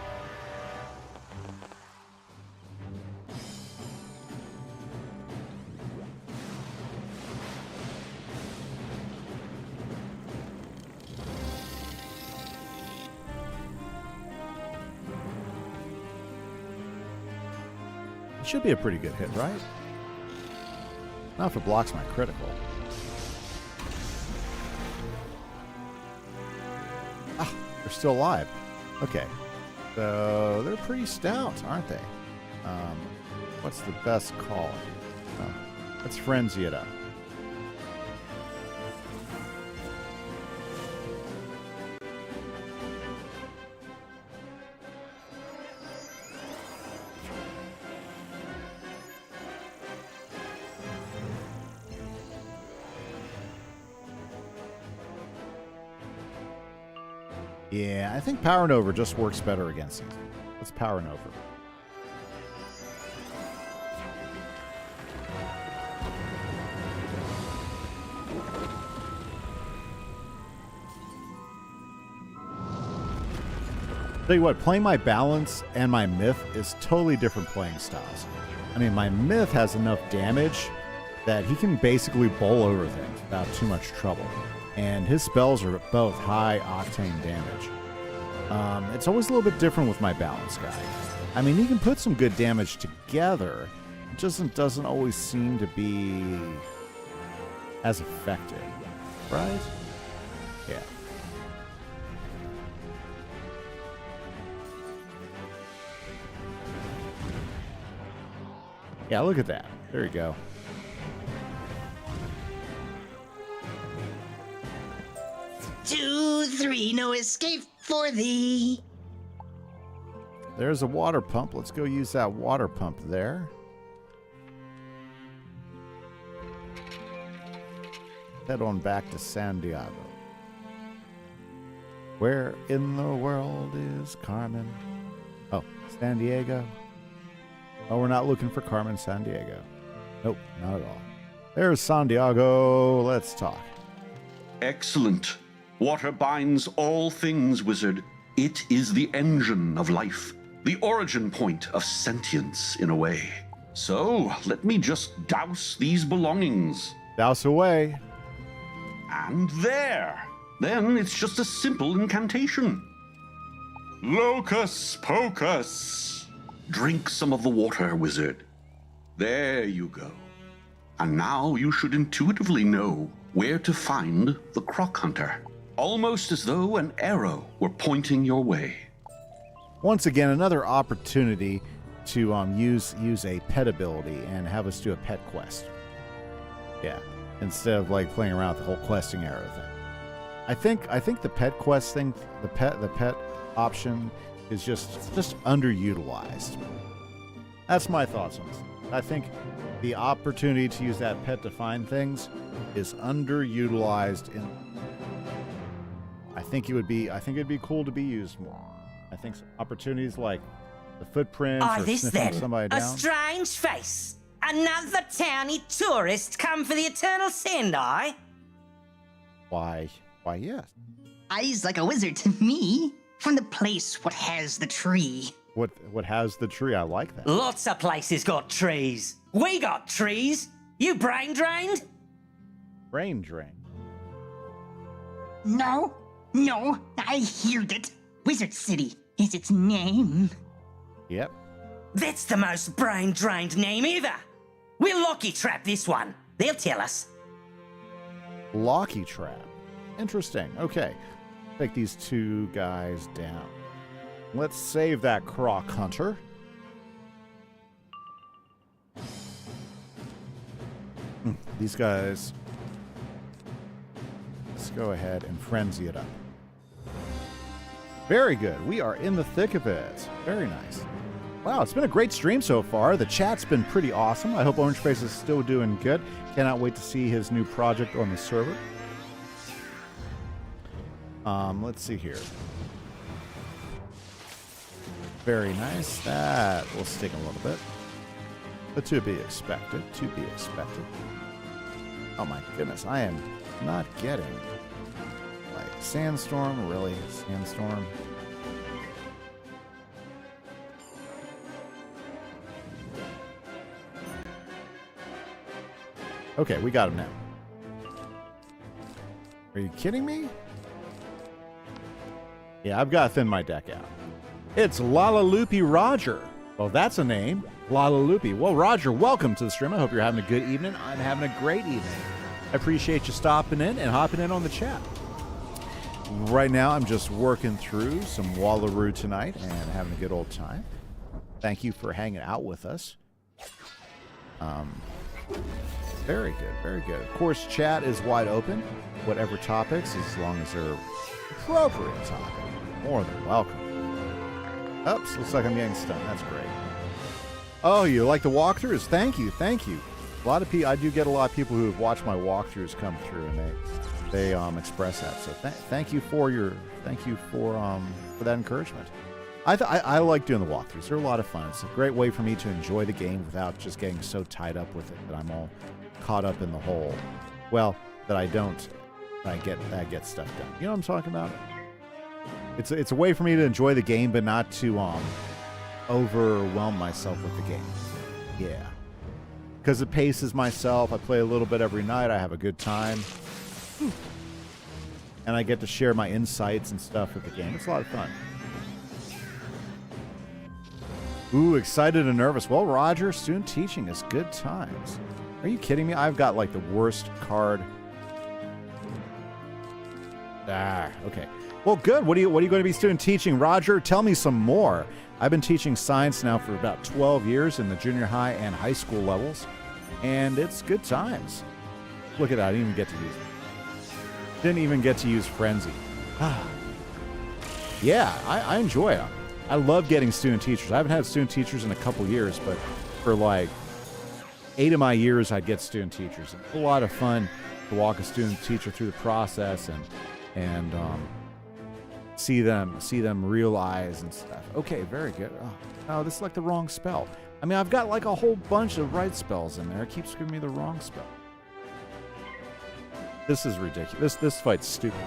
Should be a pretty good hit, right? Not if it blocks my critical. Ah, they're still alive. Okay. So they're pretty stout, aren't they? What's the best call? Let's frenzy it up. Yeah, I think powering over just works better against these. Let's powering over. Tell you what, playing my balance and my myth is totally different playing styles. I mean, my myth has enough damage that he can basically bowl over things without too much trouble. And his spells are both high octane damage. It's always a little bit different with my balance guy. I mean, he can put some good damage together. It just doesn't always seem to be as effective, right? Yeah. Yeah, look at that. There you go. Two, three, no escape for thee. There's a water pump. Let's go use that water pump there. Head on back to San Diego. Where in the world is Carmen? Oh, San Diego. Oh, we're not looking for Carmen Sandiego. Nope, not at all. There's Sandiego. Let's talk. Excellent. Water binds all things, wizard. It is the engine of life, the origin point of sentience in a way. So, let me just douse these belongings. Douse away. And there. Then it's just a simple incantation. Locus pocus. Drink some of the water, wizard. There you go. And now you should intuitively know where to find the Croc Hunter. Almost as though an arrow were pointing your way. Once again, another opportunity to use a pet ability and have us do a pet quest. Yeah, instead of like playing around with the whole questing arrow thing. I think the pet quest thing, the pet option is just underutilized. That's my thoughts on this. I think the opportunity to use that pet to find things is underutilized. I think it'd be cool to be used more. I think opportunities like the footprints or this sniffing then? somebody A down. strange face. Another towny tourist come for the eternal send-eye? Why, yes. Eyes like a wizard to me. From the place what has the tree. What has the tree? I like that. Lots of places got trees. We got trees. You brain drained? Brain drain. No, I heard it. Wizard City is its name. Yep. That's the most brain drained name ever. We'll locky trap this one. They'll tell us. Locky trap. Interesting. Okay. Take these two guys down. Let's save that Croc Hunter. These guys. Let's go ahead and frenzy it up. Very good. We are in the thick of it. Very nice. Wow, it's been a great stream so far. The chat's been pretty awesome. I hope Orange Face is still doing good. Cannot wait to see his new project on the server. Let's see here. Very nice. That will sting a little bit. But to be expected. Oh my goodness, I am not getting... Like, sandstorm? Really? Sandstorm? Okay, we got him now. Are you kidding me? Yeah, I've got to thin my deck out. It's Lalaloopy Roger. Well, that's a name. Lalaloopy. Well, Roger, welcome to the stream. I hope you're having a good evening. I'm having a great evening. I appreciate you stopping in and hopping in on the chat. Right now, I'm just working through some Wallaroo tonight and having a good old time. Thank you for hanging out with us. Very good, very good. Of course, chat is wide open. Whatever topics, as long as they're appropriate topic, more than welcome. Oops, looks like I'm getting stunned. That's great. Oh, you like the walkthroughs? Thank you, thank you. A lot of people, I do get a lot of people who have watched my walkthroughs come through, and they express that. So thank you for that encouragement. I like doing the walkthroughs. They're a lot of fun. It's a great way for me to enjoy the game without just getting so tied up with it that I'm all caught up in the whole. Well, that I don't. I get stuff done. You know what I'm talking about? It's a way for me to enjoy the game, but not to overwhelm myself with the game. Yeah, because it paces myself. I play a little bit every night. I have a good time, and I get to share my insights and stuff with the game. It's a lot of fun. Ooh, excited and nervous. Well, Roger, student teaching is good times. Are you kidding me? I've got like the worst card. Okay. Well, good. What are you going to be student teaching, Roger? Tell me some more. I've been teaching science now for about 12 years in the junior high and high school levels, and it's good times. Look at that. I didn't even get to use it. Didn't even get to use Frenzy. Yeah, I enjoy it. I love getting student teachers. I haven't had student teachers in a couple years, but for like 8 of my years, I'd get student teachers. It's a lot of fun to walk a student teacher through the process and see them realize and stuff. Okay, very good. Oh, this is like the wrong spell. I mean, I've got like a whole bunch of right spells in there. It keeps giving me the wrong spell. This is ridiculous. This fight's stupid.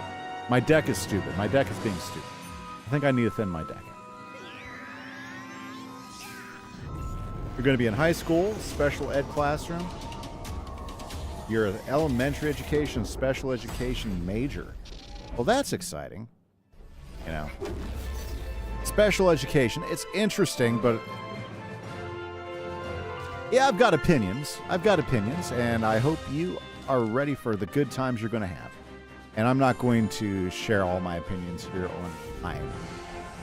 My deck is stupid. My deck is being stupid. I think I need to thin my deck. You're going to be in high school, special ed classroom. You're an elementary education, special education major. Well, that's exciting. You know, special education. It's interesting, but yeah, I've got opinions. And I hope you are ready for the good times you're going to have. And I'm not going to share all my opinions here on time,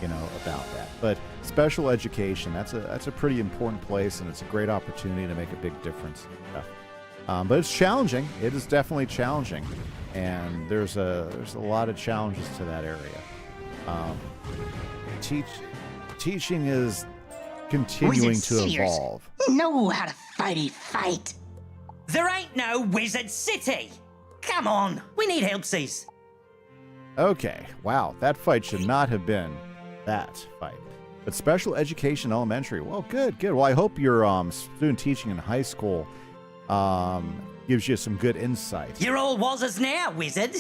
about that. But special education, that's a pretty important place, and it's a great opportunity to make a big difference. But it's challenging. It is definitely challenging, and there's a lot of challenges to that area. Teaching is continuing to evolve. Know how to fight. There ain't no Wizard City. Come on, we need helpsies. Okay, wow, that fight should not have been that fight. But special education elementary, well, good. Well, I hope your student teaching in high school gives you some good insight. You're all wazzers now, wizard.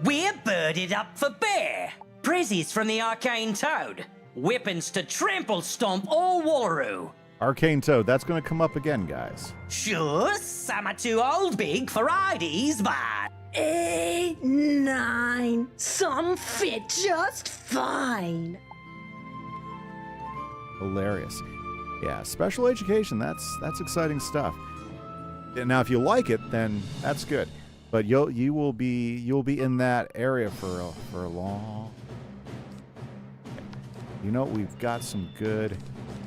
We're birded up for bear. Prezzies from the Arcane Toad. Weapons to trample stomp all Wallaroo. Arcane Toad, that's going to come up again, guys. Sure, some are too old big for IDs, but 8, 9, some fit just fine. Hilarious. Yeah, special education, that's exciting stuff. Now, if you like it, then that's good. But you'll be in that area for a long. We've got some good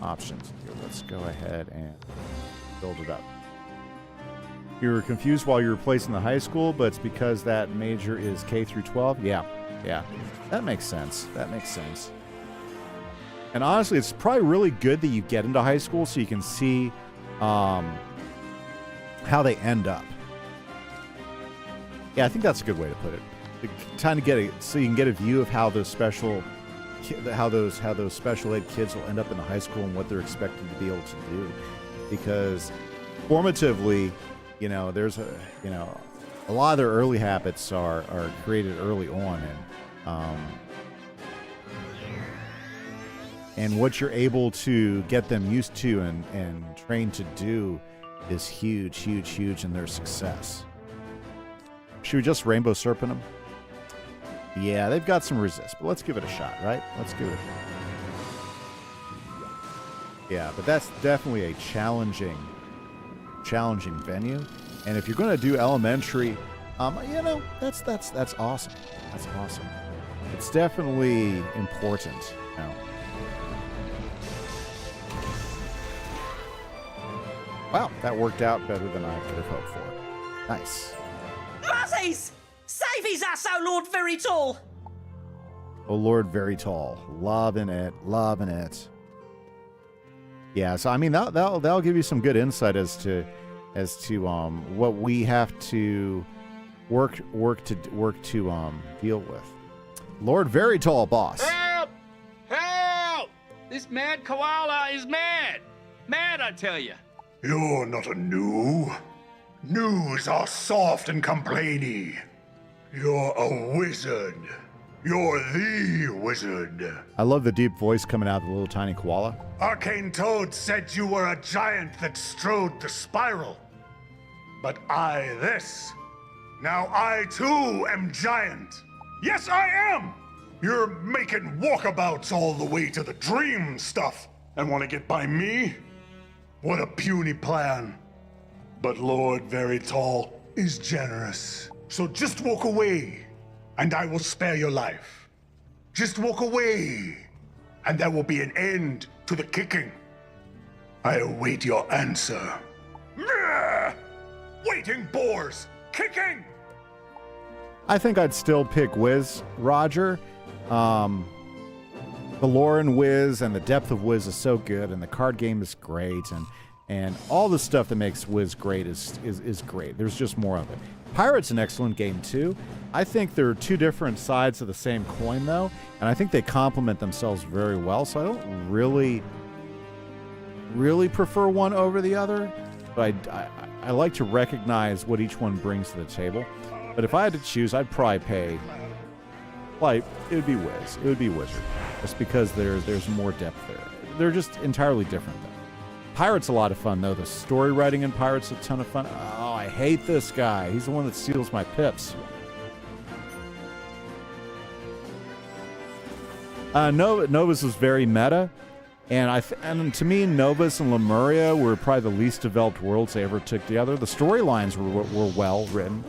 options here. Let's go ahead and build it up. You were confused while you were placed in the high school, but it's because that major is K through 12. Yeah, that makes sense. And honestly, it's probably really good that you get into high school so you can see how they end up. Yeah, I think that's a good way to put it. Trying to get so you can get a view of how those special ed kids will end up in the high school and what they're expected to be able to do. Because formatively, there's a lot of their early habits are created early on, and what you're able to get them used to and trained to do is huge in their success. Should we just Rainbow Serpent them? Yeah, they've got some resist, but let's give it a shot, right? Let's give it a shot. Yeah, but that's definitely a challenging venue. And if you're going to do elementary, that's awesome. That's awesome. It's definitely important. Wow, that worked out better than I could have hoped for. Nice. Muzzies! Save his ass, oh Lord Very Tall! Oh Lord Very Tall. Loving it. Yeah, so I mean that'll give you some good insight as to what we have to work to deal with. Lord Very Tall, boss. Help! This mad koala is mad. Mad, I tell you. You're not a new. News are soft and complainy. You're a wizard. You're the wizard. I love the deep voice coming out of the little tiny koala. Arcane Toad said you were a giant that strode the spiral. But I this. Now I too am giant. Yes, I am! You're making walkabouts all the way to the dream stuff and want to get by me? What a puny plan. But Lord Very Tall is generous. So just walk away, and I will spare your life. Just walk away, and there will be an end to the kicking. I await your answer. Waiting boars! Kicking! I think I'd still pick Wiz, Roger. The lore in Wiz and the depth of Wiz is so good, and the card game is great, and all the stuff that makes Wiz great is great. There's just more of it. Pirate's an excellent game too. I think they're two different sides of the same coin though, and I think they complement themselves very well, so I don't really prefer one over the other, but I like to recognize what each one brings to the table. But if I had to choose, I'd probably pay, like, it would be Wiz. It would be Wizard, just because there's more depth there. They're just entirely different though. Pirate's a lot of fun though. The story writing in Pirate's a ton of fun. Oh, I hate this guy. He's the one that steals my pips. Novus was very meta, and to me, Novus and Lemuria were probably the least developed worlds they ever took together. The storylines were well written,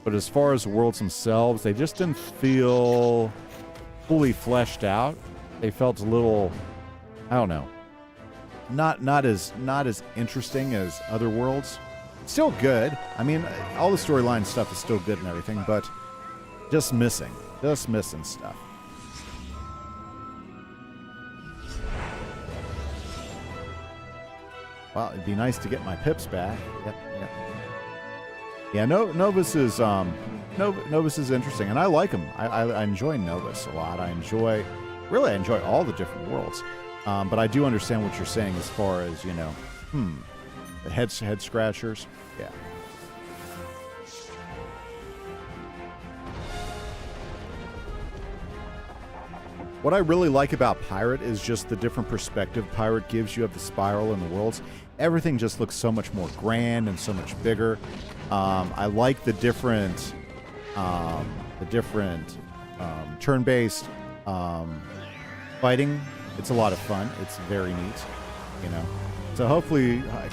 but as far as the worlds themselves, they just didn't feel fully fleshed out. They felt a little, I don't know, not as interesting as other worlds. Still good. I mean, all the storyline stuff is still good and everything, but just missing stuff. Well, it'd be nice to get my pips back. Yep. Yeah, Novus is interesting, and I like him. I enjoy Novus a lot. I enjoy all the different worlds. But I do understand what you're saying as far as, you know, the head scratchers. Yeah. What I really like about Pirate is just the different perspective Pirate gives you of the spiral and the worlds. Everything just looks so much more grand and so much bigger. I like the different turn-based fighting. It's a lot of fun. It's very neat, you know. So hopefully, I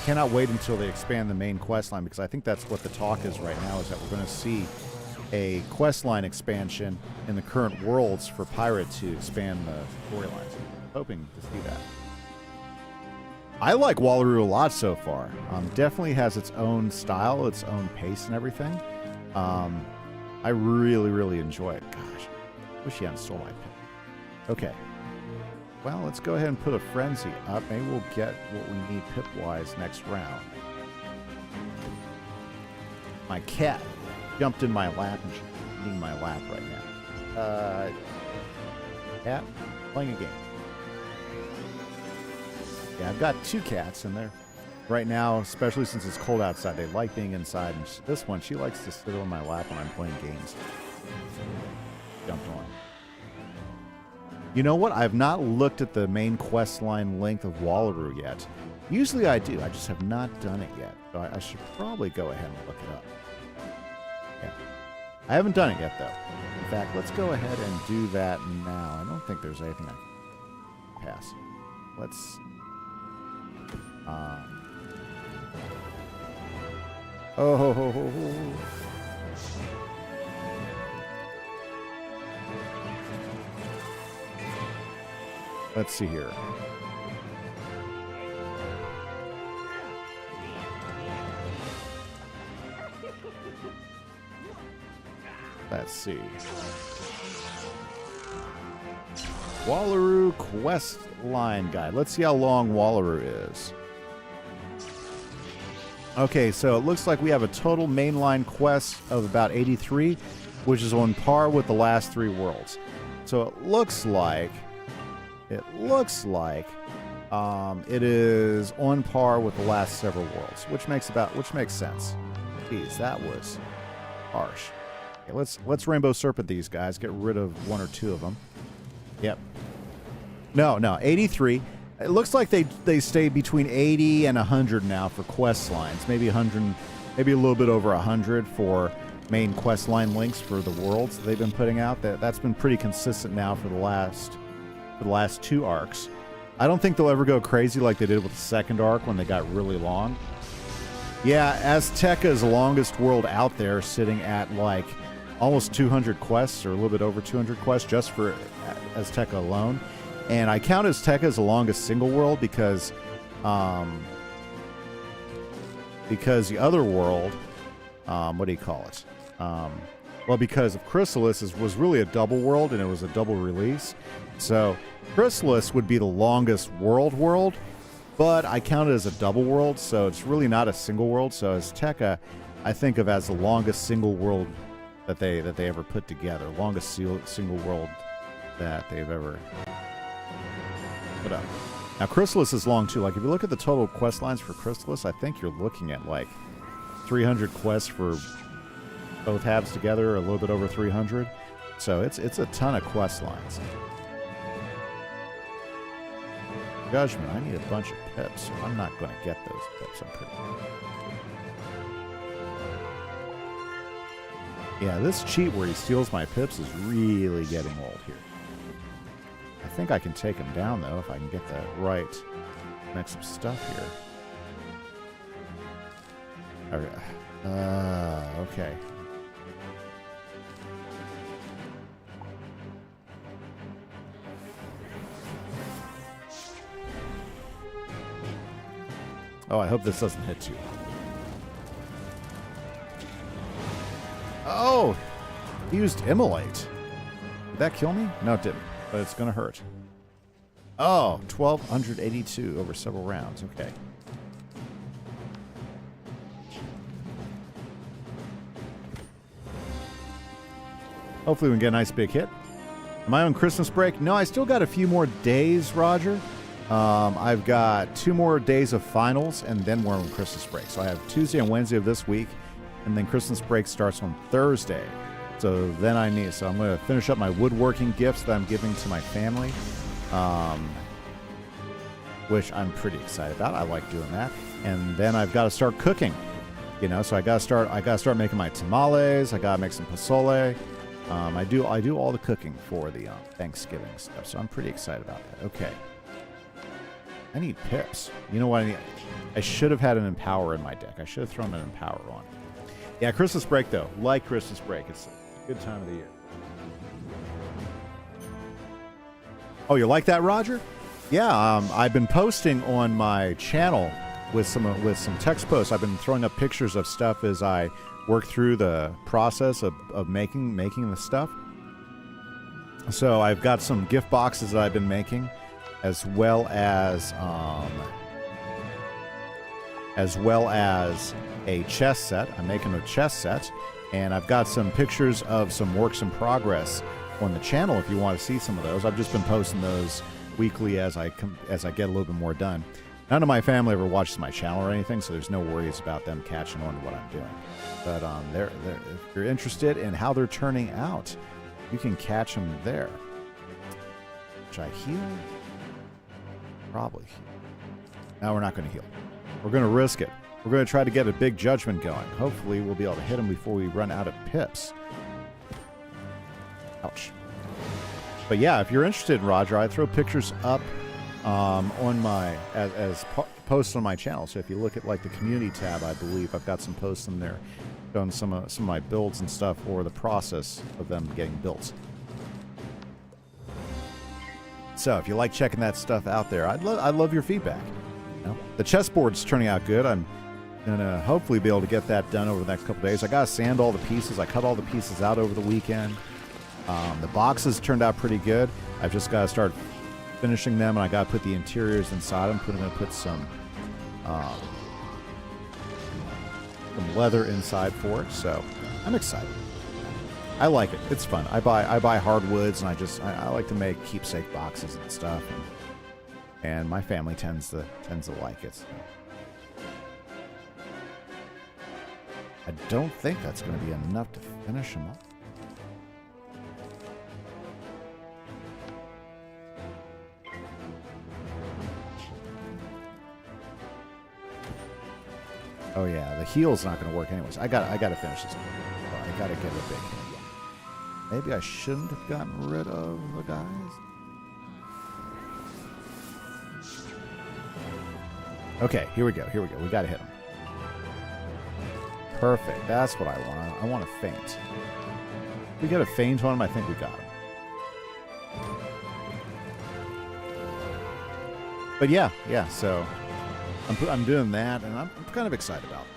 cannot wait until they expand the main quest line, because I think that's what the talk is right now, is that we're going to see a quest line expansion in the current worlds for Pirate to expand the storylines. Hoping to see that. I like Wallaroo a lot so far. Definitely has its own style, its own pace and everything. I really enjoy it. Gosh, wish he hadn't stole my pin. Okay. Well, let's go ahead and put a frenzy up. Maybe we'll get what we need pip-wise next round. My cat jumped in my lap and she's eating my lap right now. Cat, playing a game. Yeah, I've got two cats in there. Right now, especially since it's cold outside, they like being inside. And this one, she likes to sit on my lap when I'm playing games. Jumped on. You know what? I've not looked at the main quest line length of Wallaroo yet. Usually I do. I just have not done it yet. So I should probably go ahead and look it up. Yeah. I haven't done it yet, though. In fact, let's go ahead and do that now. I don't think there's anything I can pass. Let's... Let's see here. Let's see. Wallaroo quest line guide. Let's see how long Wallaroo is. Okay, so it looks like we have a total mainline quest of about 83, which is on par with the last three worlds. So it looks like it is on par with the last several worlds, which makes sense. Geez, that was harsh. Okay, let's Rainbow Serpent these guys. Get rid of one or two of them. Yep. No, 83. It looks like they stay between 80 and 100 now for quest lines. Maybe 100, maybe a little bit over 100 for main quest line links for the worlds they've been putting out. That's been pretty consistent now for the last two arcs. I don't think they'll ever go crazy like they did with the second arc when they got really long. Yeah, Azteca is the longest world out there, sitting at like almost 200 quests, or a little bit over 200 quests just for Azteca alone. And I count Azteca as the longest single world because the other world, what do you call it? Well, because of Chrysalis was really a double world, and it was a double release. So Chrysalis would be the longest world, but I count it as a double world, so it's really not a single world. So Azteca I think of as the longest single world that they ever put together. Longest single world that they've ever put up. Now, Chrysalis is long, too. Like, if you look at the total quest lines for Chrysalis, I think you're looking at, like, 300 quests for both halves together, a little bit over 300. So it's a ton of quest lines. Judgment, I need a bunch of pips, so I'm not going to get those pips. I'm pretty Yeah, this cheat where he steals my pips is really getting old here. I think I can take him down, though, if I can get the right mix of stuff here. Okay. Oh, I hope this doesn't hit you. Oh! He used Immolate. Did that kill me? No, it didn't. But it's going to hurt. Oh, 1,282 over several rounds. Okay. Hopefully we can get a nice big hit. Am I on Christmas break? No, I still got a few more days, Roger. I've got 2 more days of finals, and then we're on Christmas break. So I have Tuesday and Wednesday of this week, and then Christmas break starts on Thursday. So then I'm going to finish up my woodworking gifts that I'm giving to my family, which I'm pretty excited about. I like doing that. And then I've got to start cooking, so I got to start making my tamales. I got to make some pozole. I do all the cooking for the Thanksgiving stuff, so I'm pretty excited about that. Okay. I need pips. You know what I need? I should have had an Empower in my deck. I should have thrown an Empower on. Yeah, Christmas break, though. Like Christmas break. It's a good time of the year. Oh, you like that, Roger? Yeah, I've been posting on my channel with some text posts. I've been throwing up pictures of stuff as I work through the process of making the stuff. So I've got some gift boxes that I've been making, as well as a chess set. I'm making a chess set, and I've got some pictures of some works in progress on the channel if you want to see some of those. I've just been posting those weekly as I get a little bit more done. None of my family ever watches my channel or anything, so there's no worries about them catching on to what I'm doing. But if you're interested in how they're turning out, you can catch them there. Should I heal? Probably. No, we're not going to heal. We're going to risk it. We're going to try to get a big judgment going. Hopefully, we'll be able to hit him before we run out of pips. Ouch. But yeah, if you're interested, Roger, I throw pictures up on my as posts on my channel. So if you look at like the community tab, I believe I've got some posts in there showing some of my builds and stuff, or the process of them getting built. So if you like checking that stuff out there, I'd love your feedback. The chessboard's turning out good. I'm gonna hopefully be able to get that done over the next couple days. I gotta sand all the pieces. I cut all the pieces out over the weekend. The boxes turned out pretty good. I've just got to start finishing them, and I got to put the interiors inside them. I'm going to put some leather inside for it. So I'm excited. I like it. It's fun. I buy hardwoods, and I like to make keepsake boxes and stuff. And my family tends to like it. So. I don't think that's going to be enough to finish them up. Oh yeah, the heal's not going to work anyways. I got to finish this. I got to get a big hit. Maybe I shouldn't have gotten rid of the guys. Okay, here we go. We got to hit them. Perfect. That's what I want. I want to feint. If we get a feint on him, I think we got him. But yeah. So I'm doing that, and I'm kind of excited about it.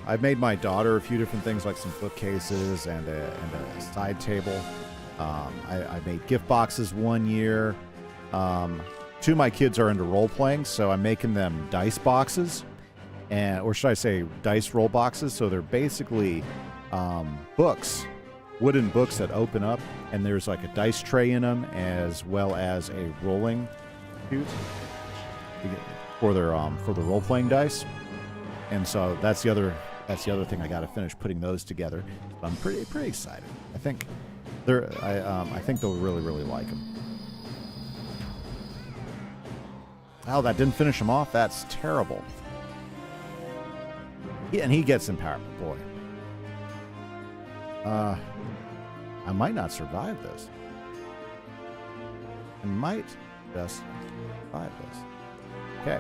I've made my daughter a few different things, like some bookcases and a side table. I made gift boxes one year. 2 of my kids are into role playing, so I'm making them dice boxes. and or should I say dice roll boxes. So they're basically books, wooden books that open up, and there's like a dice tray in them as well as a rolling chute for their for the role playing dice. And so that's the other thing I got to finish putting those together. I'm pretty excited. I think I think they'll really like them. Oh, that didn't finish him off. That's terrible. And he gets empowerment, boy. I might not survive this. I might just survive this. Okay,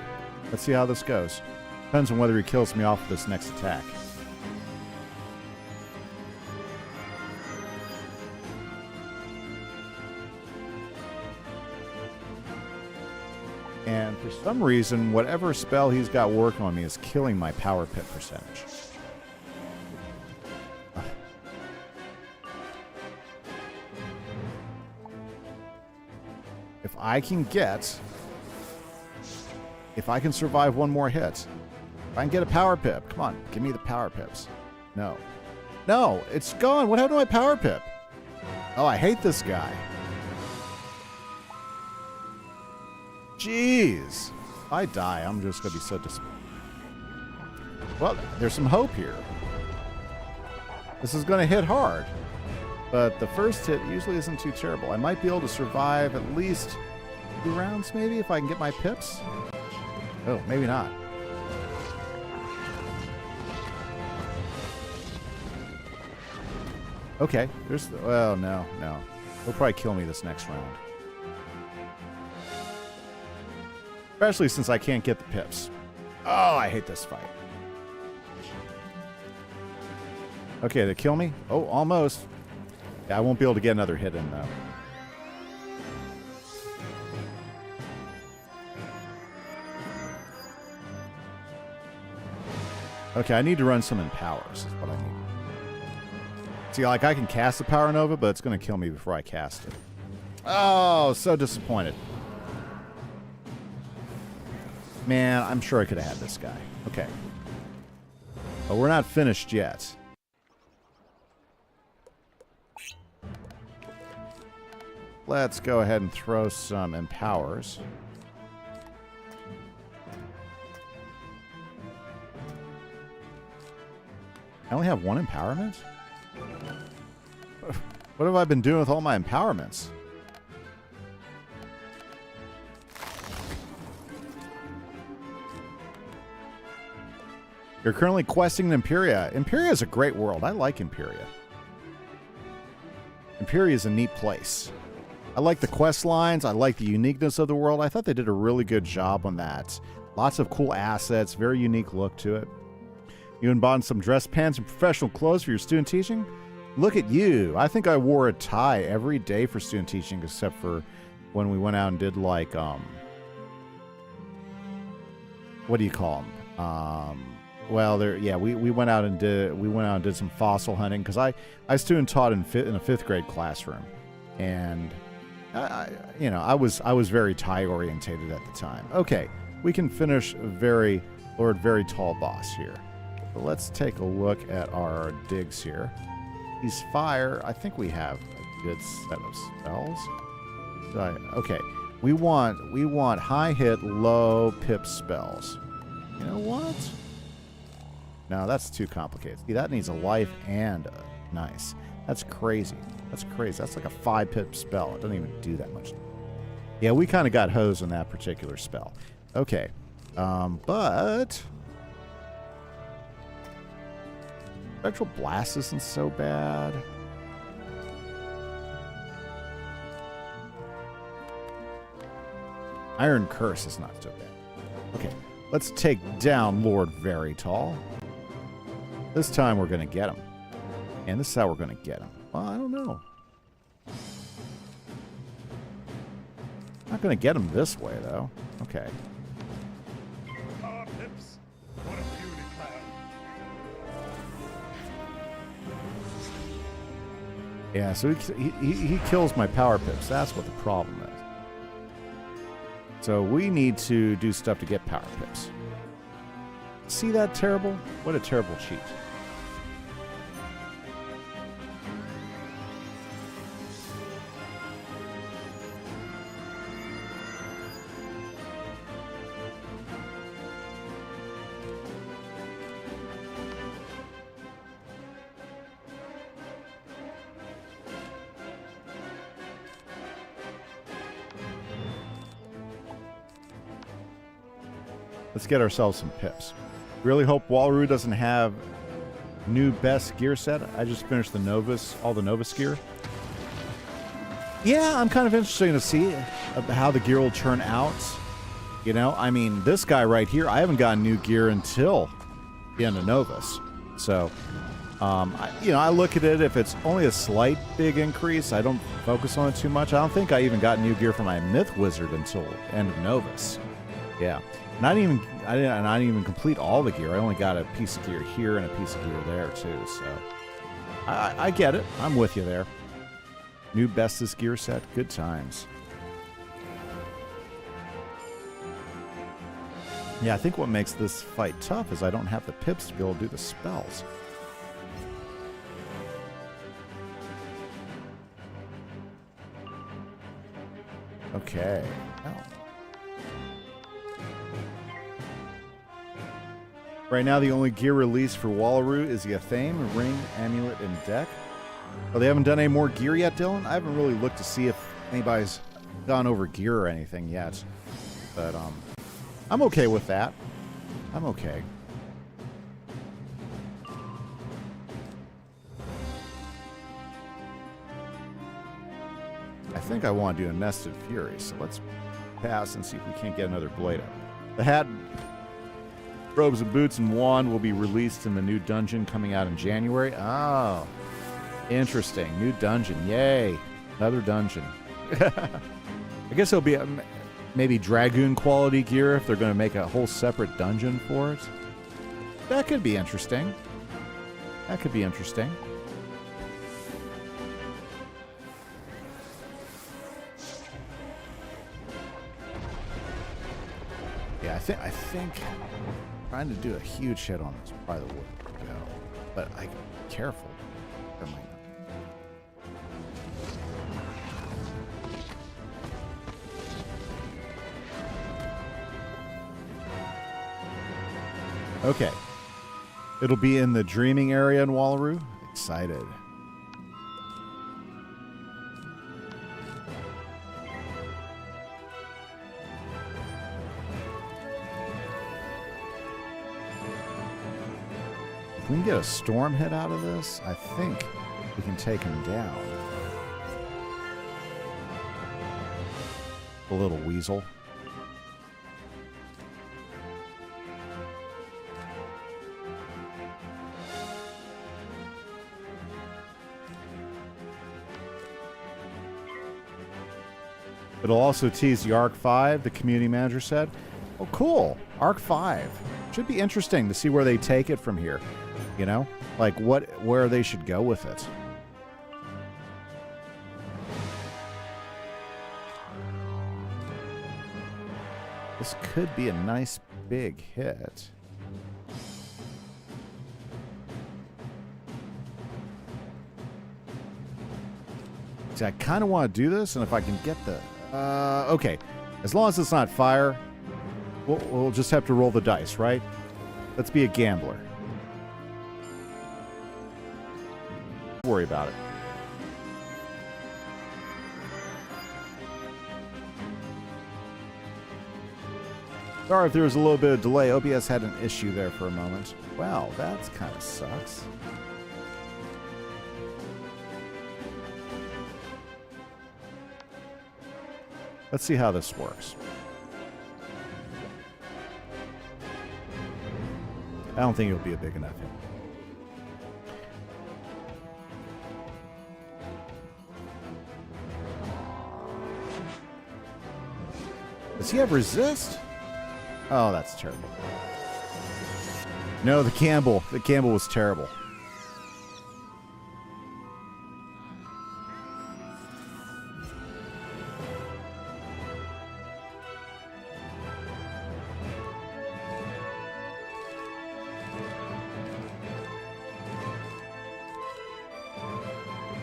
let's see how this goes. Depends on whether he kills me off with this next attack. And for some reason, whatever spell he's got working on me is killing my power pit percentage. If I can survive one more hit, if I can get a power pip, come on, give me the power pips. No. No, it's gone. What happened to my power pip? Oh, I hate this guy. Jeez. If I die, I'm just going to be so disappointed. Well, there's some hope here. This is going to hit hard. But the first hit usually isn't too terrible. I might be able to survive at least 2 rounds, maybe, if I can get my pips. Oh, maybe not. Okay, well, no. He'll probably kill me this next round. Especially since I can't get the pips. Oh, I hate this fight. Okay, they kill me? Oh, almost. Yeah, I won't be able to get another hit in, though. Okay, I need to run some empowers, is what I need. See, like, I can cast the Power Nova, but it's going to kill me before I cast it. Oh, so disappointed. Man, I'm sure I could have had this guy. Okay. But we're not finished yet. Let's go ahead and throw some empowers. I only have 1 empowerment? What have I been doing with all my empowerments? You're currently questing in Imperia. Imperia is a great world. I like Imperia. Imperia is a neat place. I like the quest lines. I like the uniqueness of the world. I thought they did a really good job on that. Lots of cool assets. Very unique look to it. You and bought some dress pants and professional clothes for your student teaching? Look at you. I think I wore a tie every day for student teaching except for when we went out and did like, what do you call them? Well, we went out and did some fossil hunting because I student taught in a 5th grade classroom, and I was very tie orientated at the time. Okay, we can finish very tall boss here. But let's take a look at our digs here. He's fire. I think we have a good set of spells. Okay, we want high hit, low pip spells. You know what? No, that's too complicated. See, that needs a life and a nice. That's crazy. That's crazy. That's like a 5 pip spell. It doesn't even do that much. Yeah, we kind of got hosed on that particular spell. Okay, but Spectral Blast isn't so bad. Iron Curse is not so bad. Okay, let's take down Lord Very Tall. This time we're going to get him. And this is how we're going to get him. Well, I don't know. Not going to get him this way, though. Okay. Yeah, so he kills my power pips. That's what the problem is. So we need to do stuff to get power pips. See that terrible? What a terrible cheat. Let's get ourselves some pips. Really hope Wallaroo doesn't have new best gear set. I just finished the Novus, all the Novus gear. Yeah, I'm kind of interested to see how the gear will turn out. You know, I mean, this guy right here, I haven't gotten new gear until the end of Novus. So, I look at it, if it's only a slight big increase, I don't focus on it too much. I don't think I even got new gear for my Myth Wizard until end of Novus. Yeah. And I didn't even complete all the gear. I only got a piece of gear here and a piece of gear there too. So I get it. I'm with you there. New bestest gear set. Good times. Yeah, I think what makes this fight tough is I don't have the pips to be able to do the spells. Okay. Oh. Right now, the only gear released for Wallaroo is the Athame, Ring, Amulet, and Deck. Oh, they haven't done any more gear yet, Dylan? I haven't really looked to see if anybody's gone over gear or anything yet. But, I'm okay with that. I'm okay. I think I want to do a Nested Fury, so let's pass and see if we can't get another blade up. The hat, robes and boots and wand will be released in the new dungeon coming out in January. Oh, interesting. New dungeon. Yay. Another dungeon. I guess it'll be maybe Dragoon quality gear if they're going to make a whole separate dungeon for it. That could be interesting. That could be interesting. Yeah, I think trying to do a huge hit on this probably the way to go. But careful. There might not. Okay. It'll be in the dreaming area in Wallaroo. Excited. If we can get a storm hit out of this, I think we can take him down. A little weasel. It'll also tease the Arc 5, the community manager said. Oh, cool. Arc 5. Should be interesting to see where they take it from here. You know? Like, where they should go with it. This could be a nice big hit. See, I kind of want to do this, and if I can get the... okay. As long as it's not fire, we'll just have to roll the dice, right? Let's be a gambler. Don't worry about it. Sorry if there was a little bit of delay. OBS had an issue there for a moment. Wow, that's kind of sucks. Let's see how this works. I don't think it'll be a big enough hit. Does he have resist? Oh, that's terrible. No, the Campbell was terrible.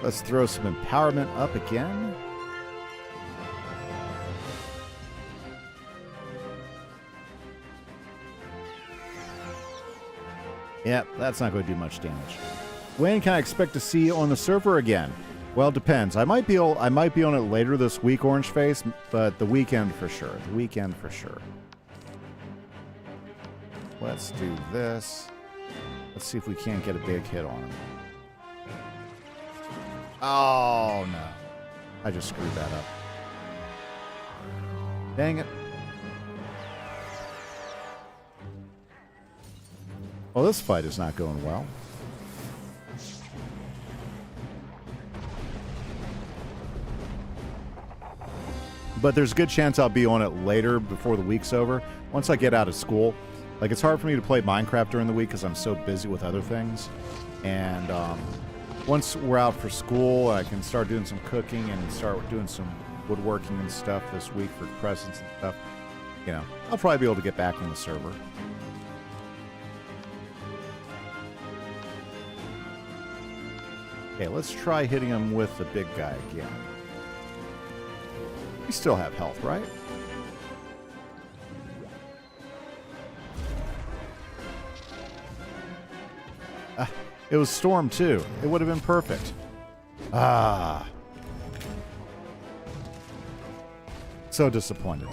Let's throw some empowerment up again. Yep, that's not going to do much damage. When can I expect to see you on the server again? Well, it depends. I might be on it later this week, Orange Face, but the weekend for sure. The weekend for sure. Let's do this. Let's see if we can't get a big hit on him. Oh, no. I just screwed that up. Dang it. Well, this fight is not going well. But there's a good chance I'll be on it later before the week's over. Once I get out of school. Like, it's hard for me to play Minecraft during the week because I'm so busy with other things. And once we're out for school, I can start doing some cooking and start doing some woodworking and stuff this week for presents and stuff. You know, I'll probably be able to get back on the server. Okay, let's try hitting him with the big guy again. We still have health, right? It was Storm, too. It would have been perfect. Ah. So disappointed.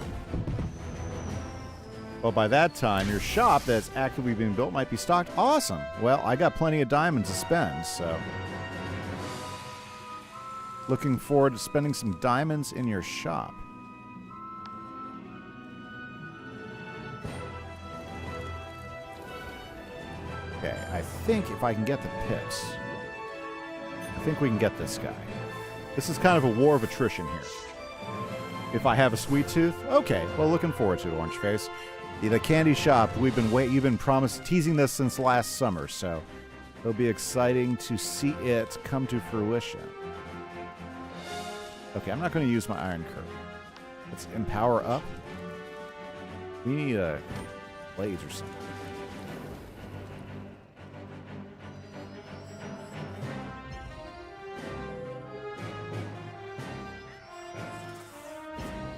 Well, by that time, your shop that's actively being built might be stocked. Awesome. Well, I got plenty of diamonds to spend, so... Looking forward to spending some diamonds in your shop. Okay, I think if I can get the pips, I think we can get this guy. This is kind of a war of attrition here. If I have a sweet tooth, okay. Well, looking forward to it, Orange Face. The candy shop, you've been teasing this since last summer, so it'll be exciting to see it come to fruition. Okay, I'm not going to use my iron curve. Let's empower up. We need a blades or something.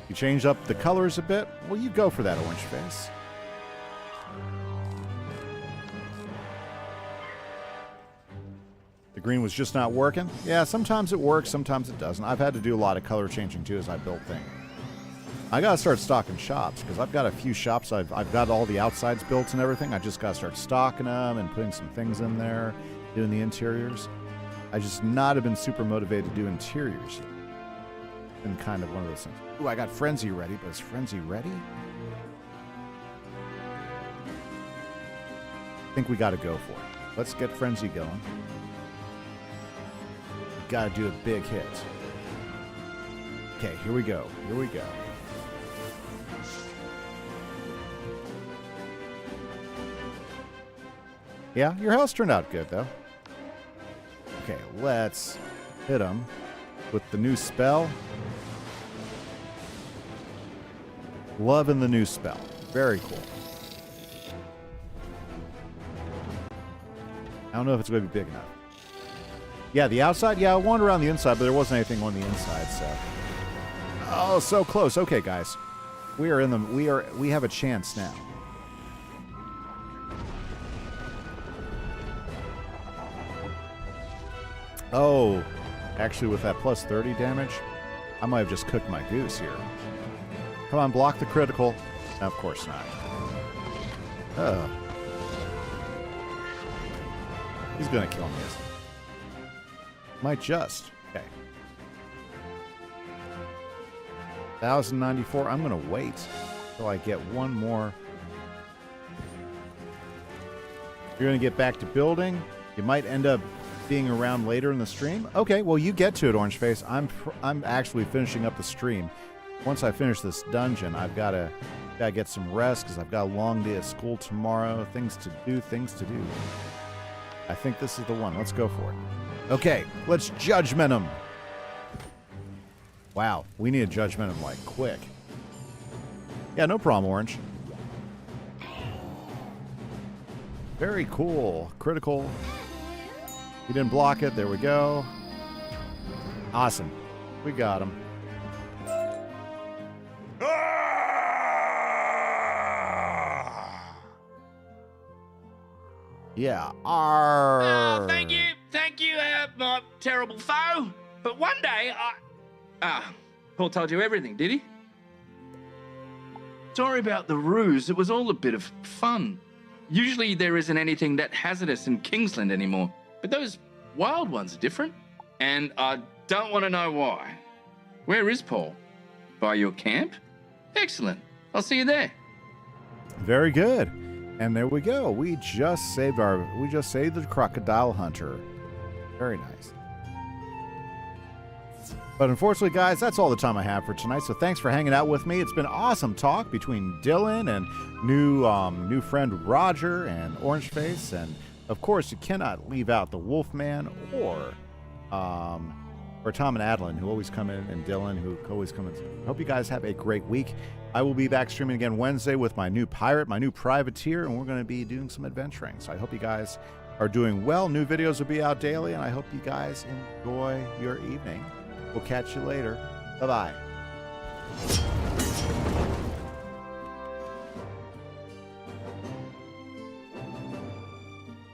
You change up the colors a bit? Well, you go for that, Orange Face. The green was just not working? Yeah, sometimes it works, sometimes it doesn't. I've had to do a lot of color changing, too, as I build things. I got to start stocking shops, because I've got a few shops. I've got all the outsides built and everything. I just got to start stocking them and putting some things in there, doing the interiors. I just not have been super motivated to do interiors yet. Been kind of one of those things. Ooh, I got Frenzy ready, but is Frenzy ready? I think we got to go for it. Let's get Frenzy going. We got to do a big hit. Okay, here we go. Here we go. Yeah, your house turned out good, though. Okay, let's hit him with the new spell. Loving the new spell. Very cool. I don't know if it's going to be big enough. Yeah, the outside? Yeah, I wandered around the inside, but there wasn't anything on the inside, so. Oh, so close. Okay, guys. We have a chance now. Oh, actually with that plus 30 damage, I might have just cooked my goose here. Come on, block the critical. No, of course not. Oh. He's gonna kill me, isn't he? Might just. Okay. 1094. I'm gonna wait till I get one more. You're gonna get back to building. You might end up being around later in the stream. Okay, well, you get to it, Orange Face. I'm actually finishing up the stream. Once I finish this dungeon, I've got to get some rest because I've got a long day at school tomorrow. Things to do. I think this is the one. Let's go for it. Okay, let's judgment him. Wow, we need to judgment him like quick. Yeah, no problem, Orange. Very cool. Critical. You didn't block it. There we go. Awesome. We got him. Yeah. Oh, thank you, my terrible foe. But one day, Paul told you everything, did he? Sorry about the ruse. It was all a bit of fun. Usually there isn't anything that hazardous in Kingsland anymore, but those wild ones are different, and I don't want to know why. Where is Paul? By your camp? Excellent. I'll see you there. Very good. And there we go. We just saved the crocodile hunter. Very nice. But unfortunately, guys, that's all the time I have for tonight. So thanks for hanging out with me. It's been awesome talk between Dylan and new friend Roger and Orangeface, and of course, you cannot leave out the Wolfman or Tom and Adeline, who always come in, and Dylan, who always come in. Hope you guys have a great week. I will be back streaming again Wednesday with my new pirate, my new privateer, and we're going to be doing some adventuring. So I hope you guys are doing well. New videos will be out daily, and I hope you guys enjoy your evening. We'll catch you later. Bye-bye.